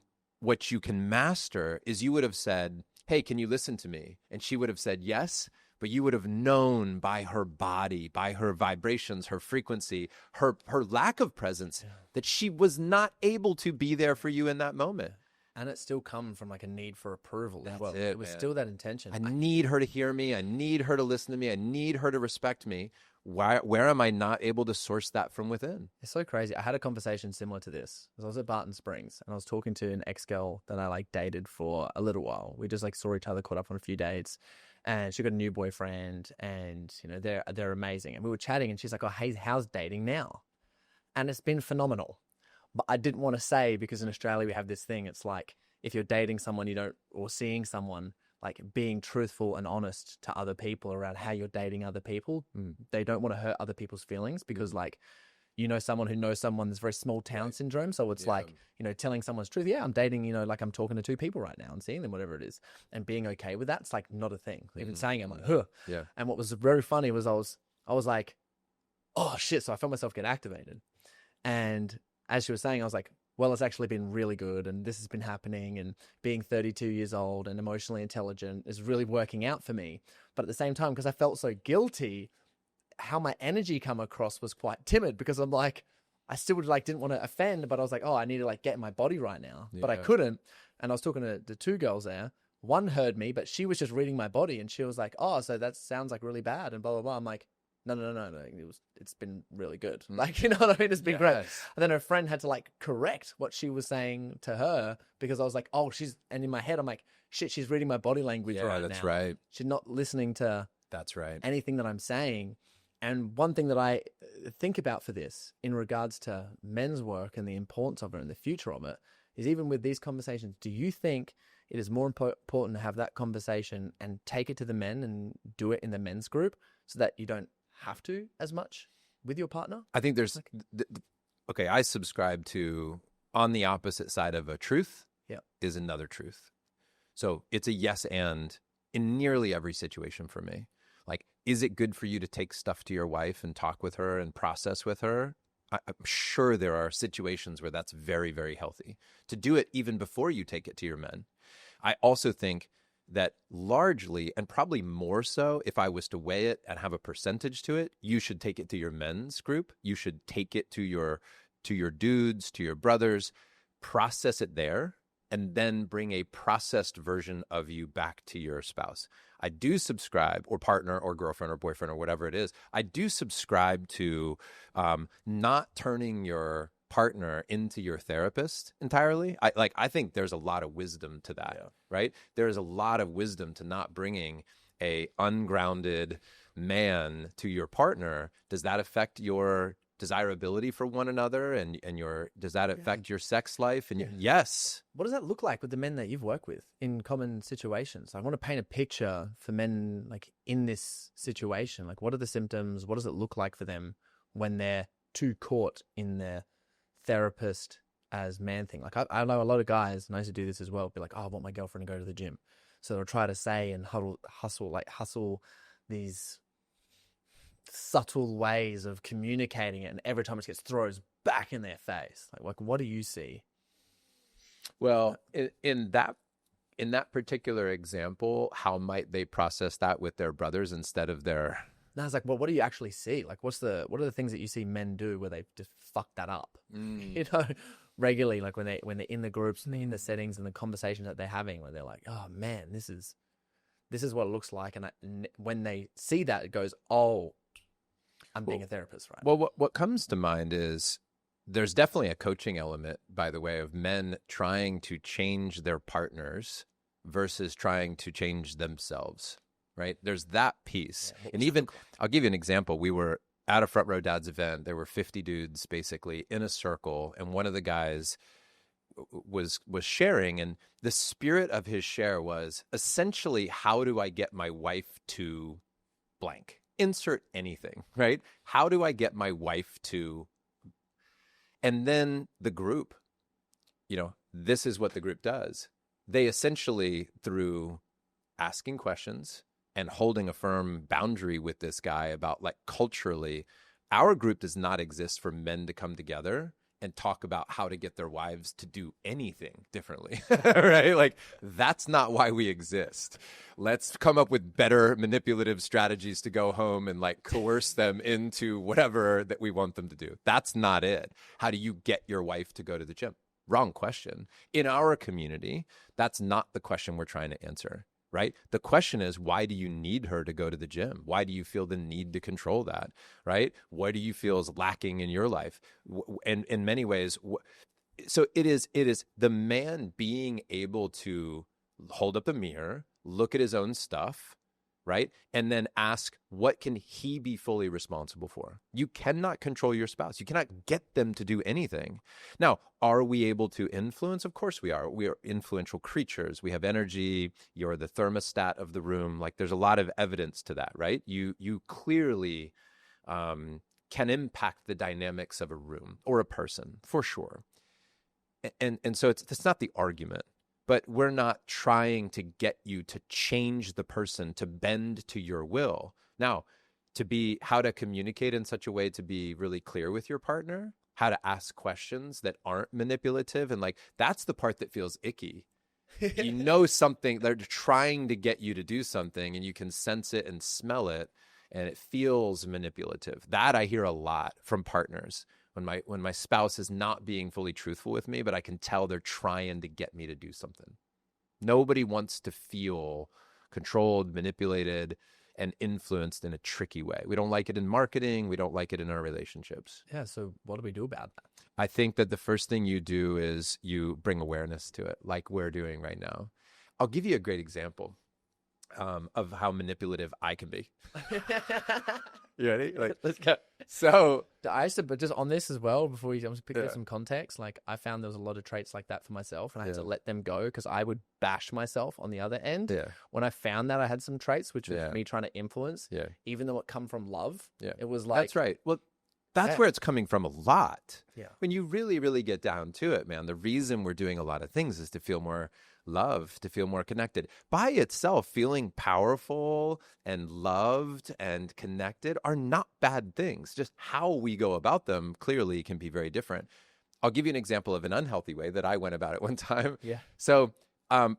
[SPEAKER 2] can master is you would have said, hey, can you listen to me? And she would have said yes, but you would have known by her body, by her vibrations, her frequency, her lack of presence, that she was not able to be there for you in that moment.
[SPEAKER 1] And it still come from like a need for approval.
[SPEAKER 2] That's
[SPEAKER 1] well,
[SPEAKER 2] it
[SPEAKER 1] was
[SPEAKER 2] man.
[SPEAKER 1] Still that intention.
[SPEAKER 2] I need her to hear me. I need her to listen to me. I need her to respect me. Where am I not able to source that from within?
[SPEAKER 1] It's so crazy. I had a conversation similar to this. I was at Barton Springs and I was talking to an ex-girl that I dated for a little while. We just saw each other, caught up on a few dates, and she got a new boyfriend, and they're amazing. And we were chatting and she's like, oh, hey, how's dating now? And it's been phenomenal. But I didn't want to say, because in Australia we have this thing. It's like, if you're dating someone or seeing someone, like being truthful and honest to other people around how you're dating other people. They don't want to hurt other people's feelings because someone who knows someone, there's very small town syndrome. So it's telling someone's truth. Yeah, I'm dating, I'm talking to 2 people right now and seeing them, whatever it is. And being okay with that, it's like not a thing. Even saying it, I'm like, huh.
[SPEAKER 2] Yeah.
[SPEAKER 1] And what was very funny was I was like, oh shit. So I felt myself get activated. And as she was saying, I was like, well, it's actually been really good and this has been happening, and being 32 years old and emotionally intelligent is really working out for me. But at the same time, because I felt so guilty, how my energy come across was quite timid, because I'm like, I still didn't want to offend, but I was like, oh, I need to get in my body right now. Yeah. But I couldn't. And I was talking to the 2 girls there. One heard me, but she was just reading my body and she was like, oh, so that sounds like really bad and blah, blah, blah. I'm like, no. It's been really good. You know what I mean? It's been great. And then her friend had to correct what she was saying to her, because I was like, oh, and in my head, I'm like, shit, she's reading my body language right now.
[SPEAKER 2] Yeah, that's right.
[SPEAKER 1] She's not listening to anything that I'm saying. And one thing that I think about for this in regards to men's work and the importance of it and the future of it is, even with these conversations, do you think it is more important to have that conversation and take it to the men and do it in the men's group so that you don't have to as much with your partner?
[SPEAKER 2] I think there's I subscribe to, on the opposite side of a truth is another truth. So it's a yes and in nearly every situation for me. Like, is it good for you to take stuff to your wife and talk with her and process with her? I'm sure there are situations where that's very, very healthy to do it even before you take it to your men. I also think that largely, and probably more so, if I was to weigh it and have a percentage to it, you should take it to your men's group. You should take it to your dudes, to your brothers, process it there, and then bring a processed version of you back to your spouse. I do subscribe, or partner or girlfriend or boyfriend or whatever it is, I do subscribe to not turning your partner into your therapist entirely. I think there's a lot of wisdom to that, right? There's a lot of wisdom to not bringing a ungrounded man to your partner. Does that affect your desirability for one another, and does that affect your sex life? And yes.
[SPEAKER 1] What does that look like with the men that you've worked with in common situations? I want to paint a picture for men like in this situation. Like, what are the symptoms? What does it look like for them when they're too caught in their therapist as man thing? Like, I know a lot of guys, and I used to do this as well, be like, oh, I want my girlfriend to go to the gym. So they'll try to say and hustle these subtle ways of communicating it, and every time it gets throws back in their face. Like what do you see?
[SPEAKER 2] Well, in that particular example, how might they process that with their brothers instead of their?
[SPEAKER 1] No, it's like, well, what do you actually see? Like, what are the things that you see men do where they just fuck that up? You know, regularly, like when they're in the groups and in the settings and the conversations that they're having, where they're like, oh man, this is what it looks like, and when they see that, it goes, oh, I'm being a therapist, right?
[SPEAKER 2] Well, what comes to mind is there's definitely a coaching element, by the way, of men trying to change their partners versus trying to change themselves, right? There's that piece. Yeah, and even, I'll give you an example. We were at a Front Row Dads event. There were 50 dudes basically in a circle, and one of the guys was sharing, and the spirit of his share was essentially, how do I get my wife to blank? Insert anything, right? How do I get my wife to? And then the group, this is what the group does. They essentially, through asking questions and holding a firm boundary with this guy about, like, culturally, our group does not exist for men to come together and talk about how to get their wives to do anything differently, right? Like, that's not why we exist. Let's come up with better manipulative strategies to go home and, like, coerce them into whatever that we want them to do. That's not it. How do you get your wife to go to the gym? Wrong question. In our community, that's not the question we're trying to answer, right? The question is, why do you need her to go to the gym? Why do you feel the need to control that, right? What do you feel is lacking in your life? And in many ways, so it is the man being able to hold up a mirror, look at his own stuff, right? And then ask, what can he be fully responsible for? You cannot control your spouse. You cannot get them to do anything. Now, are we able to influence? Of course we are. We are influential creatures. We have energy. You're the thermostat of the room. Like, there's a lot of evidence to that, right? You clearly can impact the dynamics of a room or a person, for sure. And so it's not the argument. But we're not trying to get you to change the person, to bend to your will. Now, how to communicate in such a way to be really clear with your partner, how to ask questions that aren't manipulative. And, like, that's the part that feels icky. You know something, they're trying to get you to do something, and you can sense it and smell it, and it feels manipulative. That I hear a lot from partners. When my spouse is not being fully truthful with me, but I can tell they're trying to get me to do something. Nobody wants to feel controlled, manipulated, and influenced in a tricky way. We don't like it in marketing. We don't like it in our relationships.
[SPEAKER 1] Yeah, so what do we do about that?
[SPEAKER 2] I think that the first thing you do is you bring awareness to it, like we're doing right now. I'll give you a great example of how manipulative I can be. You ready? Like,
[SPEAKER 1] let's go.
[SPEAKER 2] So
[SPEAKER 1] but just on this as well, before we pick up some context, like, I found there was a lot of traits like that for myself, and I had to let them go because I would bash myself on the other end. Yeah. When I found that I had some traits, which was me trying to influence, even though it come from love, it was like,
[SPEAKER 2] that's right. Well, That's where it's coming from a lot.
[SPEAKER 1] Yeah.
[SPEAKER 2] When you really, really get down to it, man, the reason we're doing a lot of things is to feel more loved, to feel more connected. By itself, feeling powerful and loved and connected are not bad things. Just how we go about them clearly can be very different. I'll give you an example of an unhealthy way that I went about it one time.
[SPEAKER 1] Yeah.
[SPEAKER 2] So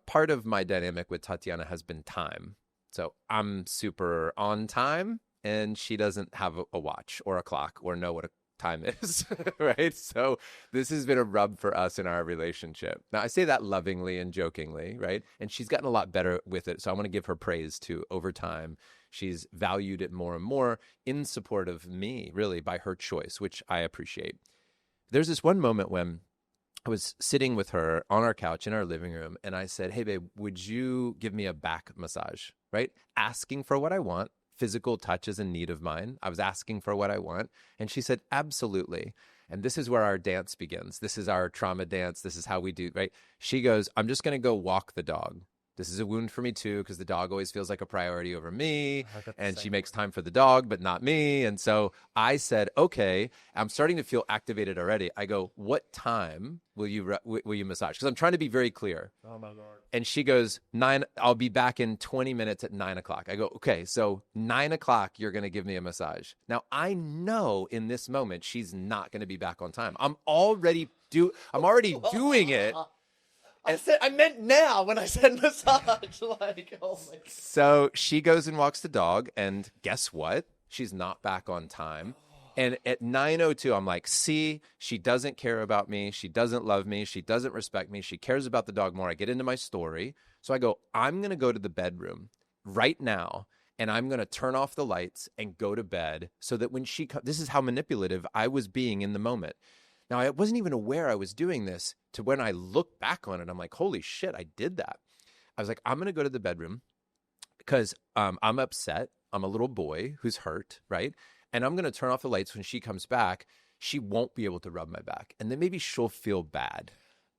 [SPEAKER 2] part of my dynamic with Tatiana has been time. So I'm super on time, and she doesn't have a watch or a clock or know what a time is, right? So this has been a rub for us in our relationship. Now, I say that lovingly and jokingly, right? And she's gotten a lot better with it. So I want to give her praise too. Over time, she's valued it more and more in support of me, really, by her choice, which I appreciate. There's this one moment when I was sitting with her on our couch in our living room, and I said, hey, babe, would you give me a back massage, right? Asking for what I want. Physical touch is a need of mine. I was asking for what I want. And she said, absolutely. And this is where our dance begins. This is our trauma dance. This is how we do, right? She goes, I'm just going to go walk the dog. This is a wound for me too, because the dog always feels like a priority over me. And she makes time for the dog, but not me. And so I said, okay, I'm starting to feel activated already. I go, what time will you massage? Because I'm trying to be very clear.
[SPEAKER 1] Oh my God.
[SPEAKER 2] And she goes, 9, I'll be back in 20 minutes at 9 o'clock. I go, okay, so 9 o'clock, you're going to give me a massage. Now, I know in this moment, she's not going to be back on time. I'm already doing it.
[SPEAKER 1] I meant now when I said massage. Like, oh my God.
[SPEAKER 2] So she goes and walks the dog, and guess what? She's not back on time. And at 9:02, I'm like, see, she doesn't care about me. She doesn't love me. She doesn't respect me. She cares about the dog more. I get into my story. So I go, I'm going to go to the bedroom right now, and I'm going to turn off the lights and go to bed so that when she comes, this is how manipulative I was being in the moment. Now, I wasn't even aware I was doing this to when I look back on it. I'm like, holy shit, I did that. I was like, I'm going to go to the bedroom because I'm upset. I'm a little boy who's hurt, right? And I'm going to turn off the lights when she comes back. She won't be able to rub my back. And then maybe she'll feel bad.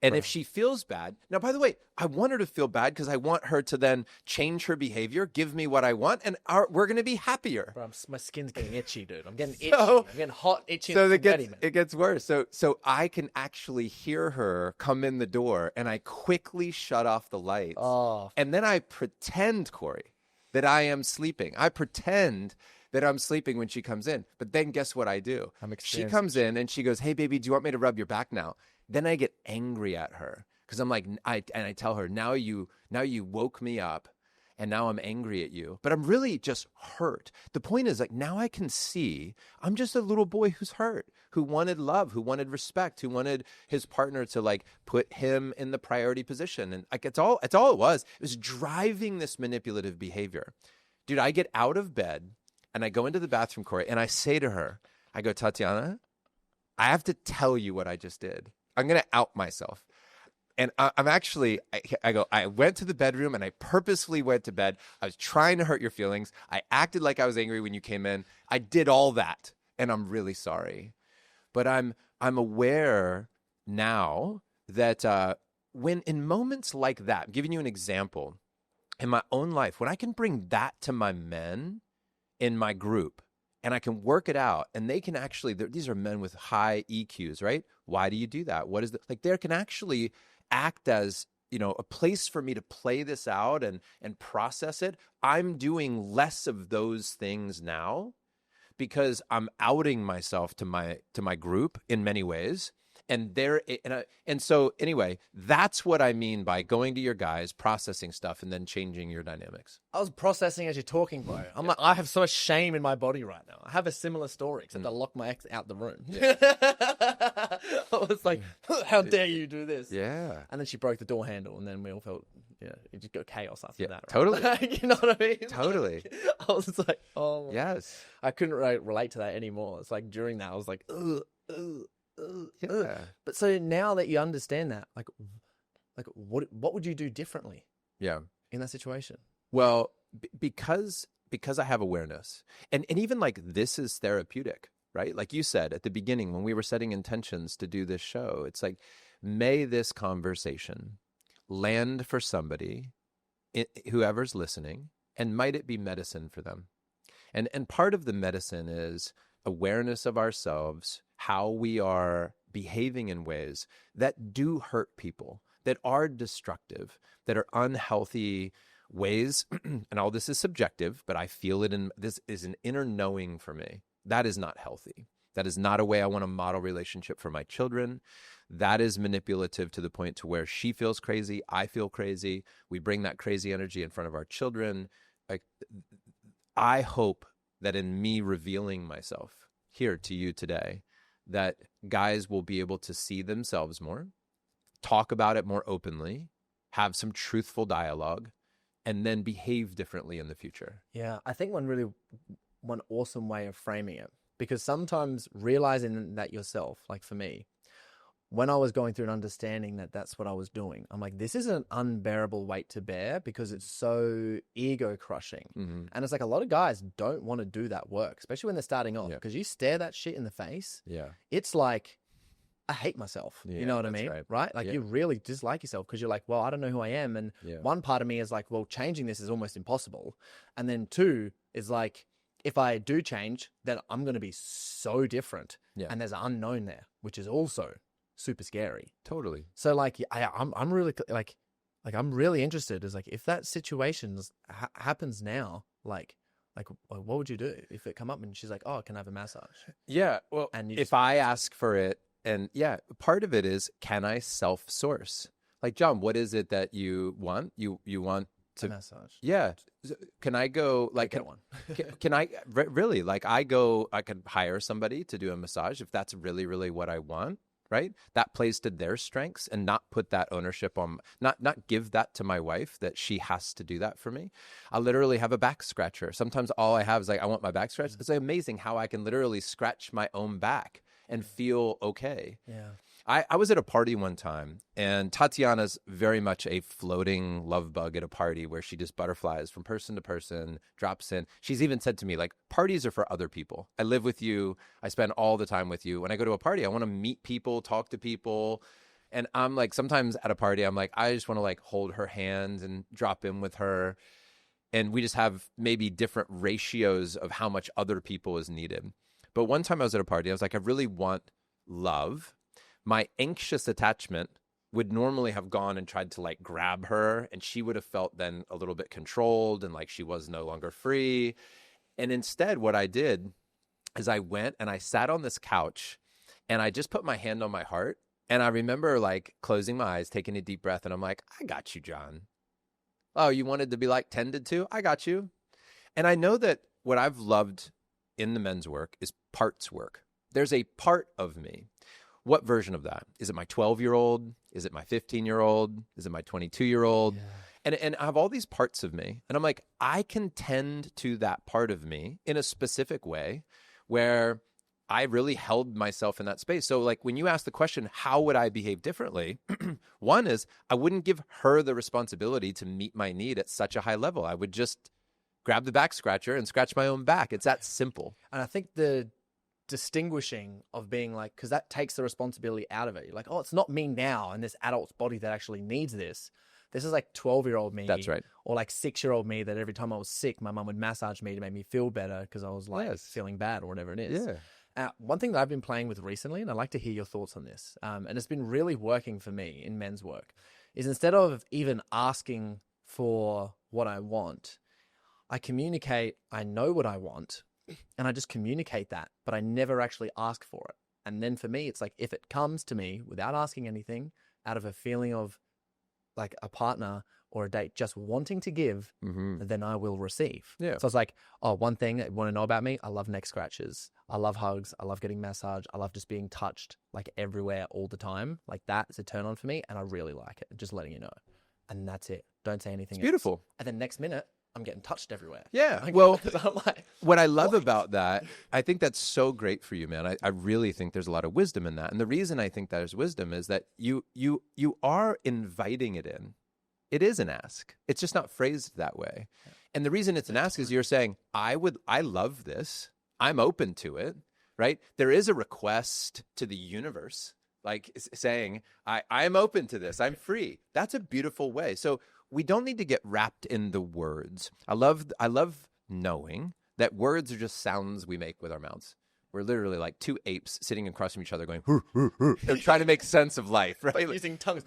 [SPEAKER 2] And if she feels bad, now, by the way, I want her to feel bad because I want her to then change her behavior, give me what I want, and we're going to be happier.
[SPEAKER 1] Bro, my skin's getting itchy, dude. I'm getting itchy.
[SPEAKER 2] So,
[SPEAKER 1] I'm getting hot, itchy.
[SPEAKER 2] So it gets worse. So I can actually hear her come in the door, and I quickly shut off the lights.
[SPEAKER 1] Oh.
[SPEAKER 2] And then I pretend, Corey, that I am sleeping. I pretend that I'm sleeping when she comes in. But then guess what I do? She comes in, and she goes, hey, baby, do you want me to rub your back now? Then I get angry at her because I'm like, I tell her, now you woke me up and now I'm angry at you, but I'm really just hurt. The point is, like, now I can see I'm just a little boy who's hurt, who wanted love, who wanted respect, who wanted his partner to like put him in the priority position. And like, it's all it was. It was driving this manipulative behavior. Dude, I get out of bed and I go into the bathroom, Corey, and I say to her, I go, Tatiana, I have to tell you what I just did. I'm going to out myself. And I'm actually, I went to the bedroom and I purposefully went to bed. I was trying to hurt your feelings. I acted like I was angry when you came in. I did all that. And I'm really sorry. But I'm aware now that when in moments like that, I'm giving you an example in my own life, when I can bring that to my men in my group, and I can work it out, and they can actually, these are men with high EQs, right? Why do you do that? What is the, like, there can actually act as, you know, a place for me to play this out and process it. I'm doing less of those things now because I'm outing myself to my group in many ways. And so anyway, that's what I mean by going to your guys, processing stuff, and then changing your dynamics.
[SPEAKER 1] I was processing as you're talking, bro. I'm like, I have so much shame in my body right now. I have a similar story, except I locked my ex out the room. Yeah. I was like, how dare you do this?
[SPEAKER 2] Yeah.
[SPEAKER 1] And then she broke the door handle, and then we all felt, it just got chaos after that. Right?
[SPEAKER 2] Totally.
[SPEAKER 1] You know what I mean?
[SPEAKER 2] Totally.
[SPEAKER 1] Like, I was like, oh.
[SPEAKER 2] Yes.
[SPEAKER 1] I couldn't relate to that anymore. It's like during that, I was like, ugh.
[SPEAKER 2] Yeah.
[SPEAKER 1] But so now that you understand that, like what would you do differently?
[SPEAKER 2] Yeah.
[SPEAKER 1] In that situation?
[SPEAKER 2] Well, because I have awareness, and even like this is therapeutic, right? Like you said at the beginning when we were setting intentions to do this show, it's like, may this conversation land for somebody, whoever's listening, and might it be medicine for them? And part of the medicine is awareness of ourselves, how we are behaving in ways that do hurt people, that are destructive, that are unhealthy ways, and all this is subjective, but I feel it this is an inner knowing for me. That is not healthy. That is not a way I want to model relationship for my children. That is manipulative to the point to where she feels crazy, I feel crazy. We bring that crazy energy in front of our children. Like, I hope that in me revealing myself here to you today, that guys will be able to see themselves more, talk about it more openly, have some truthful dialogue, and then behave differently in the future.
[SPEAKER 1] Yeah, I think one awesome way of framing it, because sometimes realizing that yourself, like for me, when I was going through and understanding that that's what I was doing, I'm like, this is an unbearable weight to bear because it's so ego crushing.
[SPEAKER 2] Mm-hmm.
[SPEAKER 1] And it's like a lot of guys don't want to do that work, especially when they're starting off,
[SPEAKER 2] Yeah.
[SPEAKER 1] because you stare that shit in the face.
[SPEAKER 2] Yeah.
[SPEAKER 1] It's like, I hate myself.
[SPEAKER 2] Yeah,
[SPEAKER 1] you know what I
[SPEAKER 2] that's
[SPEAKER 1] mean?
[SPEAKER 2] right.
[SPEAKER 1] Like
[SPEAKER 2] Yeah.
[SPEAKER 1] you really dislike yourself because you're like, well, I don't know who I am. And
[SPEAKER 2] Yeah.
[SPEAKER 1] one part of me is like, well, changing this is almost impossible. And then two is like, if I do change, then I'm going to be so different.
[SPEAKER 2] Yeah.
[SPEAKER 1] And there's an unknown there, which is also super scary.
[SPEAKER 2] Totally.
[SPEAKER 1] So like, I'm really like I'm really interested. Is like, if that situation happens now, like what would you do if it come up and she's like, oh, can I have a massage?
[SPEAKER 2] Yeah. Well,
[SPEAKER 1] And you
[SPEAKER 2] if I ask for it, and yeah, part of it is, can I self-source? Like, John, what is it that you want? You want to
[SPEAKER 1] massage?
[SPEAKER 2] Yeah. Can I go like
[SPEAKER 1] Get one.
[SPEAKER 2] can I really like I could hire somebody to do a massage if that's really, really what I want, right? That plays to their strengths and not put that ownership on, not give that to my wife that she has to do that for me. I literally have a back scratcher. Sometimes all I have is like, I want my back scratched. It's amazing how I can literally scratch my own back and feel okay.
[SPEAKER 1] Yeah.
[SPEAKER 2] I was at a party one time, and Tatiana's very much a floating love bug at a party where she just butterflies from person to person, drops in. She's even said to me, like, parties are for other people. I live with you. I spend all the time with you. When I go to a party, I want to meet people, talk to people. And I'm like, sometimes at a party, I'm like, I just want to like hold her hand and drop in with her. And we just have maybe different ratios of how much other people is needed. But one time I was at a party, I was like, I really want love. My anxious attachment would normally have gone and tried to like grab her, and she would have felt then a little bit controlled and like she was no longer free. And instead, what I did is I went and I sat on this couch and I just put my hand on my heart. And I remember like closing my eyes, taking a deep breath, and I'm like, I got you, John. Oh, you wanted to be like tended to? I got you. And I know that what I've loved in the men's work is parts work. There's a part of me. What version of that? Is it my 12-year-old? Is it my 15-year-old? Is it my 22-year-old? Yeah. And I have all these parts of me. And I'm like, I can tend to that part of me in a specific way where I really held myself in that space. So like when you ask the question, how would I behave differently? One is I wouldn't give her the responsibility to meet my need at such a high level. I would just grab the back scratcher and scratch my own back. It's that simple.
[SPEAKER 1] And I think the distinguishing of being like, because that takes the responsibility out of it. You're like, oh, it's not me now and this adult's body that actually needs this. This is like 12-year-old me.
[SPEAKER 2] That's right.
[SPEAKER 1] Or like 6-year-old me that every time I was sick, my mum would massage me to make me feel better because I was like feeling bad or whatever it is.
[SPEAKER 2] Yeah.
[SPEAKER 1] One thing that I've been playing with recently, and I'd like to hear your thoughts on this, and it's been really working for me in men's work, is instead of even asking for what I want, I communicate, I know what I want, and I just communicate that, but I never actually ask for it. And then for me, it's like, if it comes to me without asking anything, out of a feeling of like a partner or a date just wanting to give, then I will receive.
[SPEAKER 2] Yeah.
[SPEAKER 1] So it's like, oh, one thing that you want to know about me, I love neck scratches. I love hugs. I love getting massage. I love just being touched like everywhere all the time. Like that is a turn on for me. And I really like it. Just letting you know. And that's it. Don't say anything else.
[SPEAKER 2] Beautiful.
[SPEAKER 1] And then next minute, I'm getting touched everywhere.
[SPEAKER 2] Yeah.
[SPEAKER 1] Like,
[SPEAKER 2] Well,
[SPEAKER 1] I'm like,
[SPEAKER 2] what I love about that, I think that's so great for you, man. I really think there's a lot of wisdom in that. And the reason I think there's wisdom is that you are inviting it in. It is an ask. It's just not phrased that way. And the reason it's an ask is you're saying, I love this. I'm open to it, right? There is a request to the universe, like saying, I'm open to this. I'm free. That's a beautiful way. So we don't need to get wrapped in the words. I love knowing that words are just sounds we make with our mouths. We're literally like two apes sitting across from each other going, "Hur, hur, hur." They're trying to make sense of life, right?
[SPEAKER 1] Like using tongues.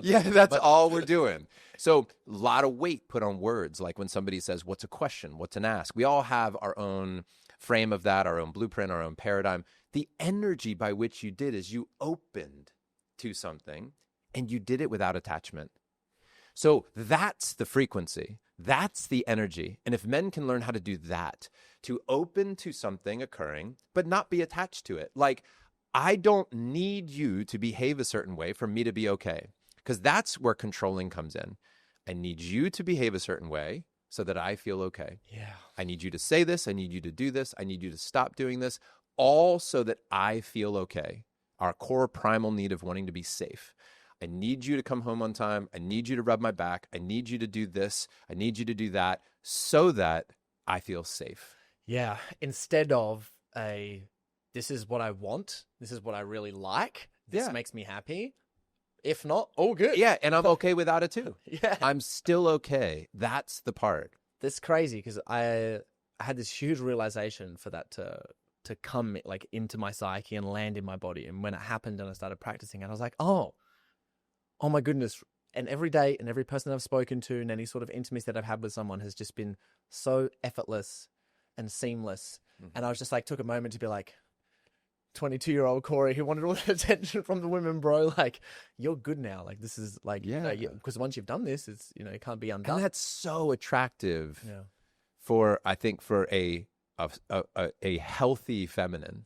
[SPEAKER 2] Yeah, that's all we're doing. So a lot of weight put on words. Like when somebody says, what's a question? What's an ask? We all have our own frame of that, our own blueprint, our own paradigm. The energy by which you did is you opened to something and you did it without attachment. So that's the frequency. That's the energy. And if men can learn how to do that, to open to something occurring, but not be attached to it. Like, I don't need you to behave a certain way for me to be okay. Because that's where controlling comes in. I need you to behave a certain way so that I feel okay.
[SPEAKER 1] Yeah.
[SPEAKER 2] I need you to say this. I need you to do this. I need you to stop doing this. All so that I feel okay. Our core primal need of wanting to be safe. I need you to come home on time. I need you to rub my back. I need you to do this. I need you to do that so that I feel safe.
[SPEAKER 1] Yeah. Instead of this is what I want. This is what I really like. This makes me happy. If not, all good.
[SPEAKER 2] Yeah. And I'm okay without it too.
[SPEAKER 1] Yeah.
[SPEAKER 2] I'm still okay. That's the part.
[SPEAKER 1] That's crazy because I had this huge realization for that to come like into my psyche and land in my body. And when it happened and I started practicing it, I was like, oh my goodness. And every day and every person I've spoken to and any sort of intimacy that I've had with someone has just been so effortless and seamless. Mm-hmm. And I was just like, took a moment to be like, 22-year-old Corey who wanted all the attention from the women, bro. Like, you're good now. Like, this is like, because once you've done this, it's, it can't be undone.
[SPEAKER 2] And that's so attractive I think for a healthy feminine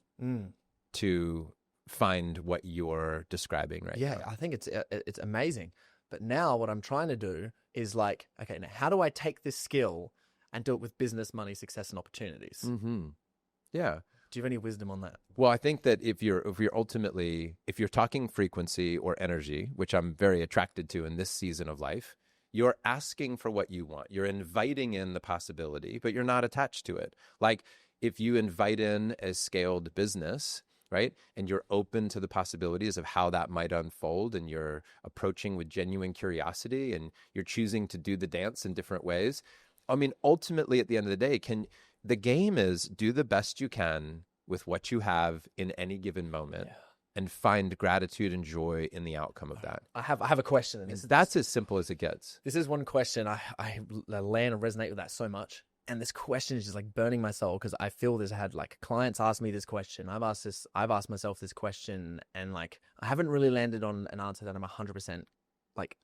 [SPEAKER 2] to find what you're describing right now.
[SPEAKER 1] Yeah, I think it's amazing. But now what I'm trying to do is like, okay, now how do I take this skill and do it with business, money, success, and opportunities?
[SPEAKER 2] Mm-hmm. Yeah.
[SPEAKER 1] Do you have any wisdom on that?
[SPEAKER 2] Well, I think that if you're talking frequency or energy, which I'm very attracted to in this season of life, you're asking for what you want. You're inviting in the possibility, but you're not attached to it. Like if you invite in a scaled business, right? And you're open to the possibilities of how that might unfold and you're approaching with genuine curiosity and you're choosing to do the dance in different ways. I mean, ultimately at the end of the day, the game is do the best you can with what you have in any given moment and find gratitude and joy in the outcome of that.
[SPEAKER 1] I have a question. And
[SPEAKER 2] that's as simple as it gets.
[SPEAKER 1] This is one question. I land and resonate with that so much. And this question is just like burning my soul because I feel this. I had like clients ask me this question. I've asked myself this question and like, I haven't really landed on an answer that I'm 100% like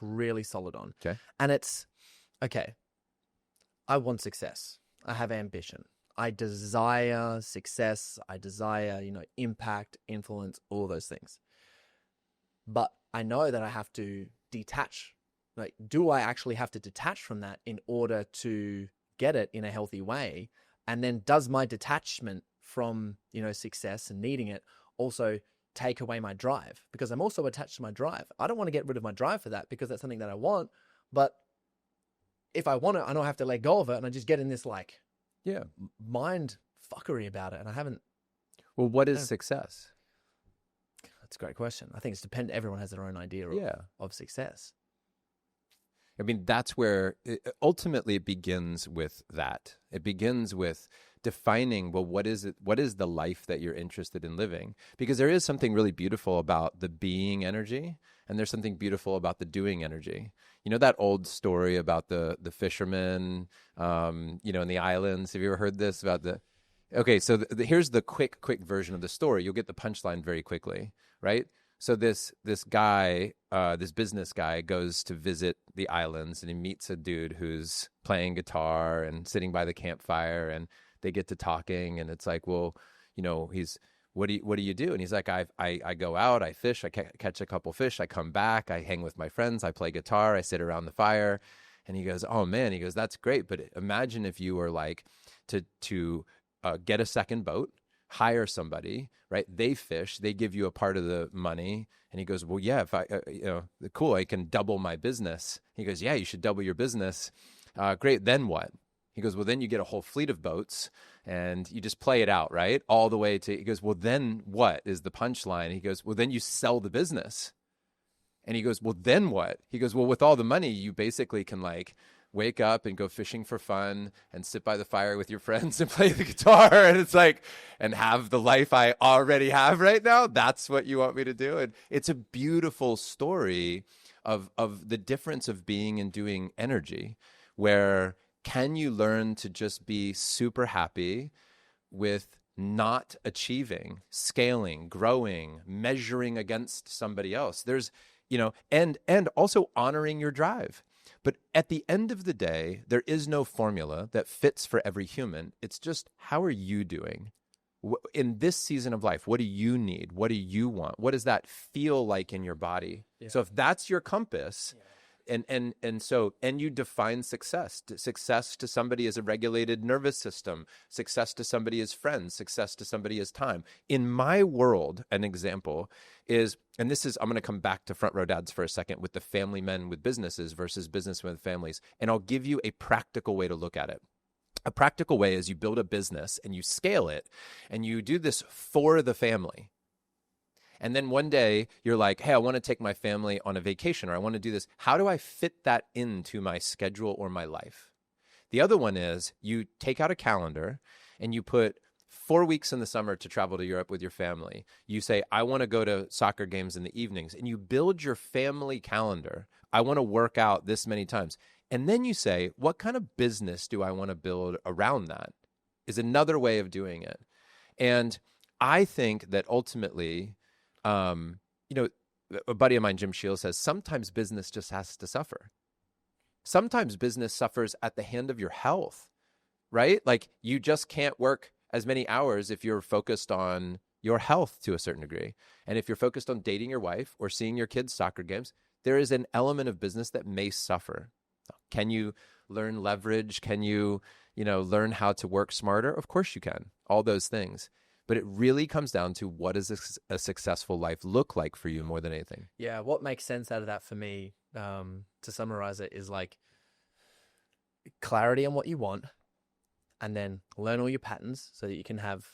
[SPEAKER 1] really solid on.
[SPEAKER 2] Okay.
[SPEAKER 1] And it's, okay, I want success. I have ambition. I desire success. I desire, impact, influence, all those things. But I know that I have to detach. Like, do I actually have to detach from that in order to get it in a healthy way? And then does my detachment from, success and needing it also take away my drive? Because I'm also attached to my drive. I don't want to get rid of my drive for that because that's something that I want. But if I want it, I don't have to let go of it. And I just get in this mind fuckery about it. And I haven't.
[SPEAKER 2] Well, what is success?
[SPEAKER 1] That's a great question. I think it's dependent. Everyone has their own idea of success.
[SPEAKER 2] I mean, that's where ultimately it begins with that. It begins with defining, well, what is it? What is the life that you're interested in living? Because there is something really beautiful about the being energy, and there's something beautiful about the doing energy. You know that old story about the fishermen, in the islands? Have you ever heard this about the? Okay, so here's the quick version of the story. You'll get the punchline very quickly, right? So this guy, this business guy goes to visit the islands and he meets a dude who's playing guitar and sitting by the campfire and they get to talking and it's like, well, what do you do? And he's like, I go out, I fish, I catch a couple fish, I come back, I hang with my friends, I play guitar, I sit around the fire. And he goes, oh man, that's great. But imagine if you were like to get a second boat, hire somebody, right? They fish, they give you a part of the money. And he goes, well, yeah, if I, cool, I can double my business. He goes, yeah, you should double your business. Great. Then what? He goes, well, then you get a whole fleet of boats and you just play it out, right? All the way to, he goes, well, then what is the punchline? He goes, well, then you sell the business. And he goes, well, then what? He goes, well, with all the money, you basically can like wake up and go fishing for fun and sit by the fire with your friends and play the guitar. And it's like, and have the life I already have right now. That's what you want me to do. And it's a beautiful story of the difference of being and doing energy, where can you learn to just be super happy with not achieving, scaling, growing, measuring against somebody else. There's, and also honoring your drive. But at the end of the day, there is no formula that fits for every human. It's just, how are you doing? In this season of life, what do you need? What do you want? What does that feel like in your body? Yeah. So if that's your compass, and you define success. Success to somebody is a regulated nervous system. Success to somebody is friends. Success to somebody is time. In my world, an example is, and this is, I'm going to come back to front row dads for a second with the family men with businesses versus businessmen with families. And I'll give you a practical way to look at it. A practical way is you build a business and you scale it and you do this for the family. And then one day you're like, hey, I want to take my family on a vacation, or I want to do this. How do I fit that into my schedule or my life? The other one is you take out a calendar and you put 4 weeks in the summer to travel to Europe with your family. You say, I want to go to soccer games in the evenings, and you build your family calendar. I want to work out this many times. And then you say, what kind of business do I want to build around that? Is another way of doing it. And I think that ultimately, a buddy of mine, Jim Shields, says sometimes business just has to suffer. Sometimes business suffers at the hand of your health, right? Like you just can't work as many hours if you're focused on your health to a certain degree. And if you're focused on dating your wife or seeing your kids' soccer games, there is an element of business that may suffer. Can you learn leverage? Can you, learn how to work smarter? Of course you can. All those things. But it really comes down to, what does a successful life look like for you more than anything?
[SPEAKER 1] Yeah, what makes sense out of that for me, to summarize it, is like clarity on what you want, and then learn all your patterns so that you can have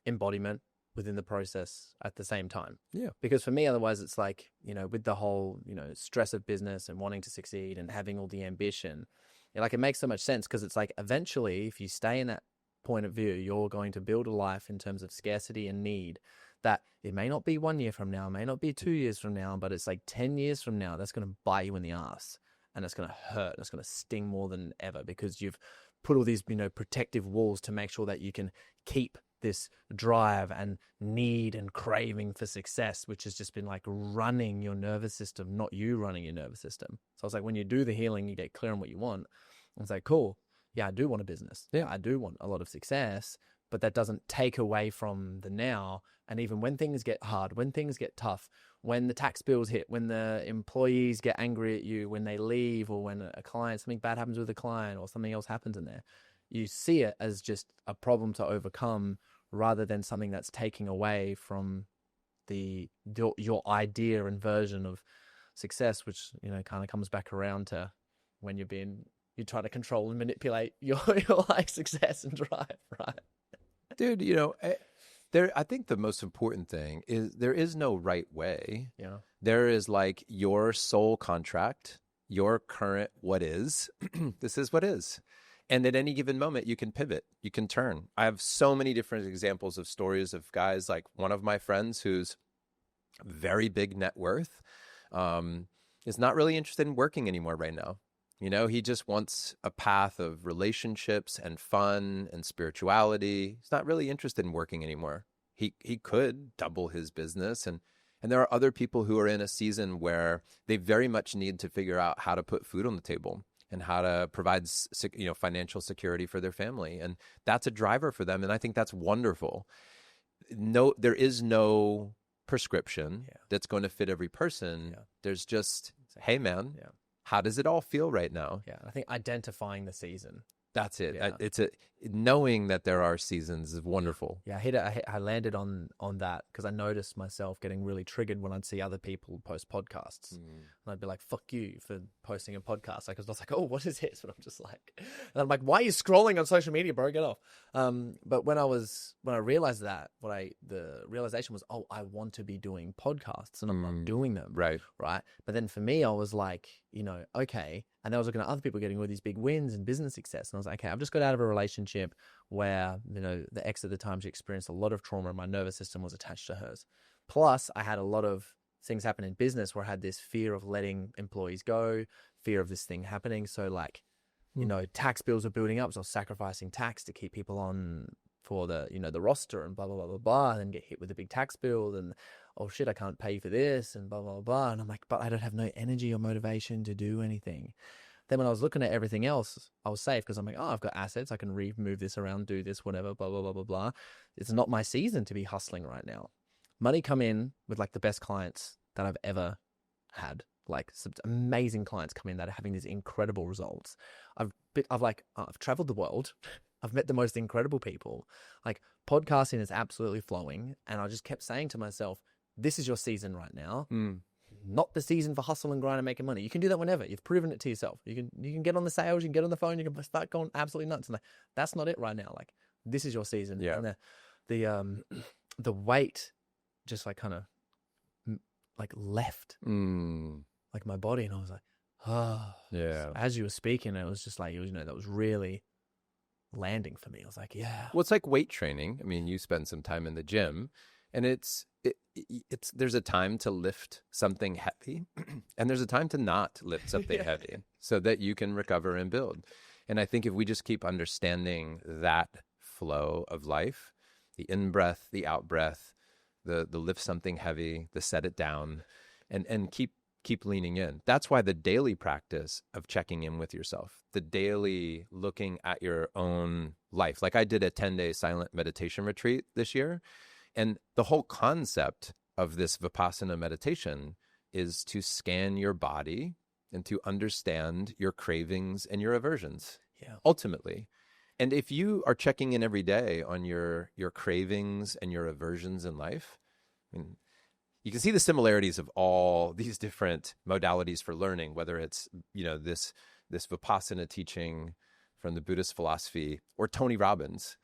[SPEAKER 1] embodiment within the process at the same time.
[SPEAKER 2] Yeah.
[SPEAKER 1] Because for me, otherwise it's like, with the whole, stress of business and wanting to succeed and having all the ambition, it makes so much sense, because it's like eventually if you stay in that point of view, you're going to build a life in terms of scarcity and need that it may not be 1 year from now, it may not be 2 years from now, but it's like 10 years from now, that's going to bite you in the ass, and it's going to hurt. It's going to sting more than ever, because you've put all these, protective walls to make sure that you can keep this drive and need and craving for success, which has just been like running your nervous system, not you running your nervous system. So it's like when you do the healing, you get clear on what you want. It's like, cool. Yeah, I do want a business. Yeah, I do want a lot of success, but that doesn't take away from the now. And even when things get hard, when things get tough, when the tax bills hit, when the employees get angry at you, when they leave, or when a client, something bad happens with a client or something else happens in there, you see it as just a problem to overcome rather than something that's taking away from your idea and version of success, which, kind of comes back around to when you try to control and manipulate your like success and drive, right?
[SPEAKER 2] Dude, I think the most important thing is there is no right way.
[SPEAKER 1] Yeah.
[SPEAKER 2] There is like your soul contract, your current what is. This is what is. And at any given moment, you can pivot, you can turn. I have so many different examples of stories of guys, like one of my friends who's very big net worth, is not really interested in working anymore right now. He just wants a path of relationships and fun and spirituality. He's not really interested in working anymore. He could double his business. And there are other people who are in a season where they very much need to figure out how to put food on the table and how to provide, financial security for their family. And that's a driver for them. And I think that's wonderful. No, there is no prescription that's going to fit every person. Yeah. There's just, hey man, how does it all feel right now?
[SPEAKER 1] Yeah, I think identifying the season.
[SPEAKER 2] That's it. Yeah. Knowing that there are seasons is wonderful.
[SPEAKER 1] Yeah, I landed on that because I noticed myself getting really triggered when I'd see other people post podcasts. And I'd be like, fuck you for posting a podcast. Like, I was like, oh, what is this? But I'm just like, and I'm like, why are you scrolling on social media, bro? Get off. But when I realized that, the realization was, oh, I want to be doing podcasts and I'm not doing them.
[SPEAKER 2] Right.
[SPEAKER 1] But then for me, I was like, okay, And then I was looking at other people getting all these big wins and business success. And I was like, okay, I've just got out of a relationship where, the ex at the time, she experienced a lot of trauma and my nervous system was attached to hers. Plus, I had a lot of things happen in business where I had this fear of letting employees go, fear of this thing happening. So like, tax bills were building up. So I was sacrificing tax to keep people on for the, the roster and blah, blah, blah, blah, blah, and then get hit with a big tax bill and, oh shit, I can't pay for this and blah, blah, blah, blah. And I'm like, but I don't have no energy or motivation to do anything. Then when I was looking at everything else, I was safe because I'm like, oh, I've got assets. I can move this around, do this, whatever, blah, blah, blah, blah, blah. It's not my season to be hustling right now. Money come in with like the best clients that I've ever had. Like some amazing clients come in that are having these incredible results. I've traveled the world. I've met the most incredible people. Like podcasting is absolutely flowing. And I just kept saying to myself, this is your season right now. Not the season for hustle and grind and making money. You can do that whenever. You've proven it to yourself. You can get on the sales, you can get on the phone, you can start going absolutely nuts. And like, that's not it right now. Like this is your season.
[SPEAKER 2] Yeah.
[SPEAKER 1] And the weight just like kind of like left like my body, and I was like, oh
[SPEAKER 2] yeah.
[SPEAKER 1] So as you were speaking, it was just like, that was really landing for me. I was like, yeah.
[SPEAKER 2] Well, it's like weight training. I mean, you spend some time in the gym, and it's there's a time to lift something heavy, and there's a time to not lift something heavy, so that you can recover and build. And I think if we just keep understanding that flow of life, the in breath, the out breath, the lift something heavy, the set it down, and keep leaning in. That's why the daily practice of checking in with yourself, the daily looking at your own life. Like I did a 10-day silent meditation retreat this year. And the whole concept of this Vipassana meditation is to scan your body and to understand your cravings and your aversions, ultimately. And if you are checking in every day on your cravings and your aversions in life, I mean, you can see the similarities of all these different modalities for learning, whether it's, this Vipassana teaching from the Buddhist philosophy or Tony Robbins.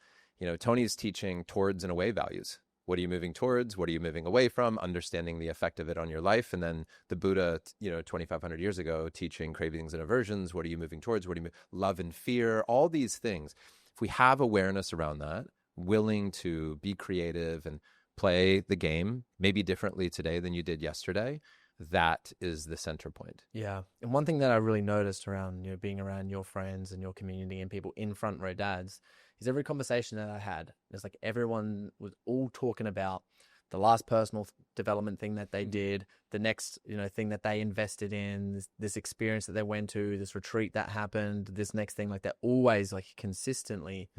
[SPEAKER 2] Tony's teaching towards and away values. What are you moving towards? What are you moving away from? Understanding the effect of it on your life. And then the Buddha, 2,500 years ago, teaching cravings and aversions. What are you moving towards? Love and fear, all these things. If we have awareness around that, willing to be creative and play the game maybe differently today than you did yesterday, that is the center point.
[SPEAKER 1] Yeah. And one thing that I really noticed around, being around your friends and your community and people in front row dads is every conversation that I had, it's like everyone was all talking about the last personal development thing that they did, the next, thing that they invested in, this experience that they went to, this retreat that happened, this next thing, like they're always like consistently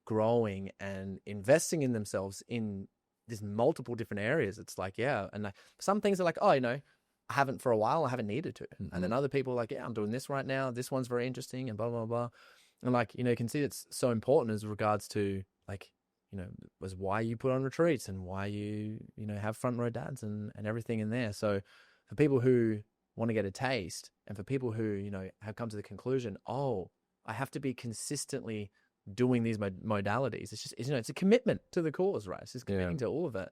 [SPEAKER 1] growing and investing in themselves in these multiple different areas. It's like, and some things are like, oh, I haven't for a while, I haven't needed to. And then other people are like, yeah, I'm doing this right now, this one's very interesting and blah, blah, blah. And like, you can see it's so important as regards to like, was why you put on retreats and why you, have front row dads and everything in there. So for people who want to get a taste and for people who, have come to the conclusion, oh, I have to be consistently doing these modalities. It's just, it's a commitment to the cause, right? It's just committing to all of it.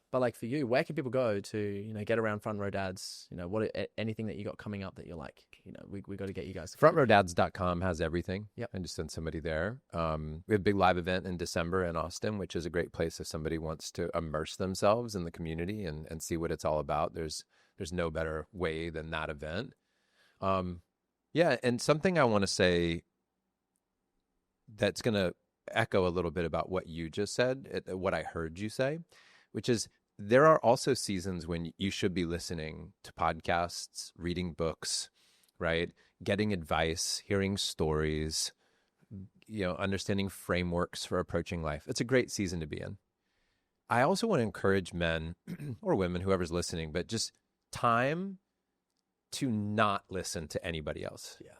[SPEAKER 1] But like for you, where can people go to, get around front row dads? What anything that you got coming up that you're like, we got to get you guys.
[SPEAKER 2] Frontrowdads.com has everything.
[SPEAKER 1] Yep.
[SPEAKER 2] I just sent somebody there. We have a big live event in December in Austin, which is a great place if somebody wants to immerse themselves in the community and see what it's all about. There's no better way than that event. And something I want to say that's going to echo a little bit about what you just said, what I heard you say, which is there are also seasons when you should be listening to podcasts, reading books, right? Getting advice, hearing stories, understanding frameworks for approaching life. It's a great season to be in. I also want to encourage men or women, whoever's listening, but just time to not listen to anybody else.
[SPEAKER 1] Yeah.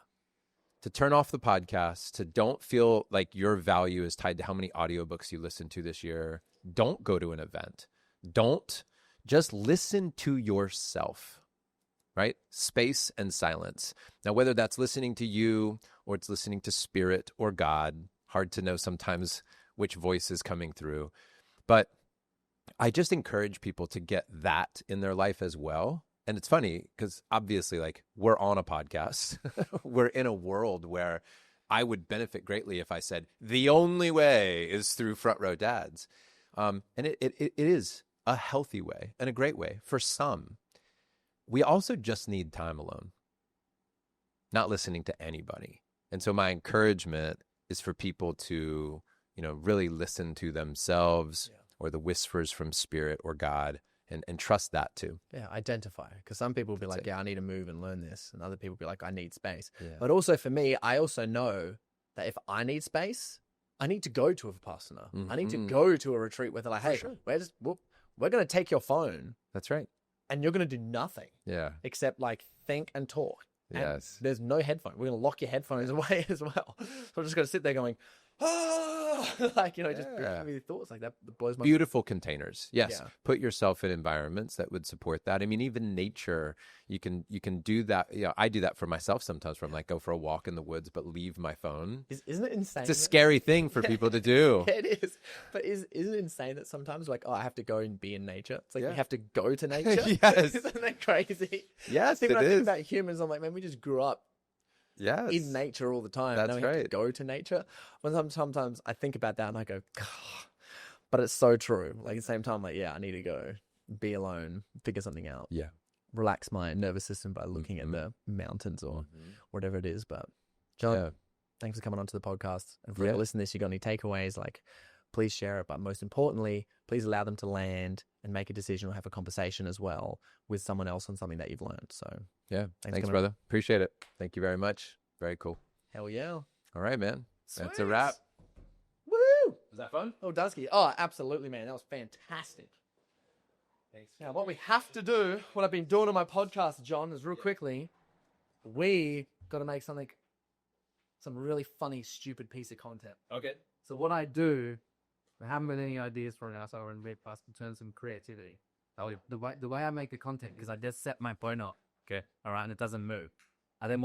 [SPEAKER 2] To turn off the podcast, to don't feel like your value is tied to how many audiobooks you listened to this year. Don't go to an event. Don't just listen to yourself, right? Space and silence. Now, whether that's listening to you or it's listening to spirit or God, hard to know sometimes which voice is coming through. But I just encourage people to get that in their life as well And it's funny because obviously, like, we're on a podcast. We're in a world where I would benefit greatly if I said the only way is through Front Row Dads. And it is a healthy way and a great way for some. We also just need time alone, not listening to anybody. And so my encouragement is for people to, really listen to themselves or the whispers from Spirit or God and trust that too.
[SPEAKER 1] Yeah, identify. Because some people will be like, yeah, I need to move and learn this. And other people will be like, I need space.
[SPEAKER 2] Yeah.
[SPEAKER 1] But also for me, I also know that if I need space, I need to go to a Vipassana. I need to go to a retreat where they're like, hey, we're going to take your phone.
[SPEAKER 2] That's right.
[SPEAKER 1] And you're going to do nothing.
[SPEAKER 2] Yeah.
[SPEAKER 1] Except like think and talk. And
[SPEAKER 2] Yes.
[SPEAKER 1] there's no headphone. We're going to lock your headphones away as well. So I'm just going to sit there going, just with thoughts like that. That blows my
[SPEAKER 2] beautiful containers. Yes.
[SPEAKER 1] Yeah.
[SPEAKER 2] Put yourself in environments that would support that. I mean, even nature, you can do that. I do that for myself sometimes, where I'm like, go for a walk in the woods, but leave my phone.
[SPEAKER 1] Isn't it insane?
[SPEAKER 2] It's a scary thing for people to do.
[SPEAKER 1] Yeah, it is. But isn't it insane that sometimes like, I have to go and be in nature? It's like we have to go to nature.
[SPEAKER 2] Yes.
[SPEAKER 1] Isn't that crazy?
[SPEAKER 2] Yes,
[SPEAKER 1] when
[SPEAKER 2] it
[SPEAKER 1] I
[SPEAKER 2] is.
[SPEAKER 1] think about humans, I'm like, man, we just grew up in nature all the time.
[SPEAKER 2] That's
[SPEAKER 1] now we have to
[SPEAKER 2] right.
[SPEAKER 1] go to nature. When sometimes I think about that and I go, but it's so true. Like at the same time, like, yeah, I need to go be alone, figure something out.
[SPEAKER 2] Yeah.
[SPEAKER 1] Relax my nervous system by looking at the mountains or whatever it is. But Jon, thanks for coming onto the podcast. And for you listening to this, you got any takeaways, like please share it. But most importantly, please allow them to land and make a decision or have a conversation as well with someone else on something that you've learned. So
[SPEAKER 2] yeah. Thanks, brother. Appreciate it. Thank you very much. Very cool.
[SPEAKER 1] Hell yeah.
[SPEAKER 2] All right, man.
[SPEAKER 1] Sweet.
[SPEAKER 2] That's a wrap.
[SPEAKER 1] Woo!
[SPEAKER 2] Was that fun?
[SPEAKER 1] Oh, Dusky. Oh, absolutely, man. That was fantastic.
[SPEAKER 2] Thanks.
[SPEAKER 1] Now, what we have to do, what I've been doing on my podcast, Jon, is real quickly, we got to make some really funny, stupid piece of content.
[SPEAKER 2] Okay.
[SPEAKER 1] So what I do, I haven't got any ideas for now, so I'll invite us to turn some creativity. The way I make the content, because I just set my phone up, okay, all right, and it doesn't move. I then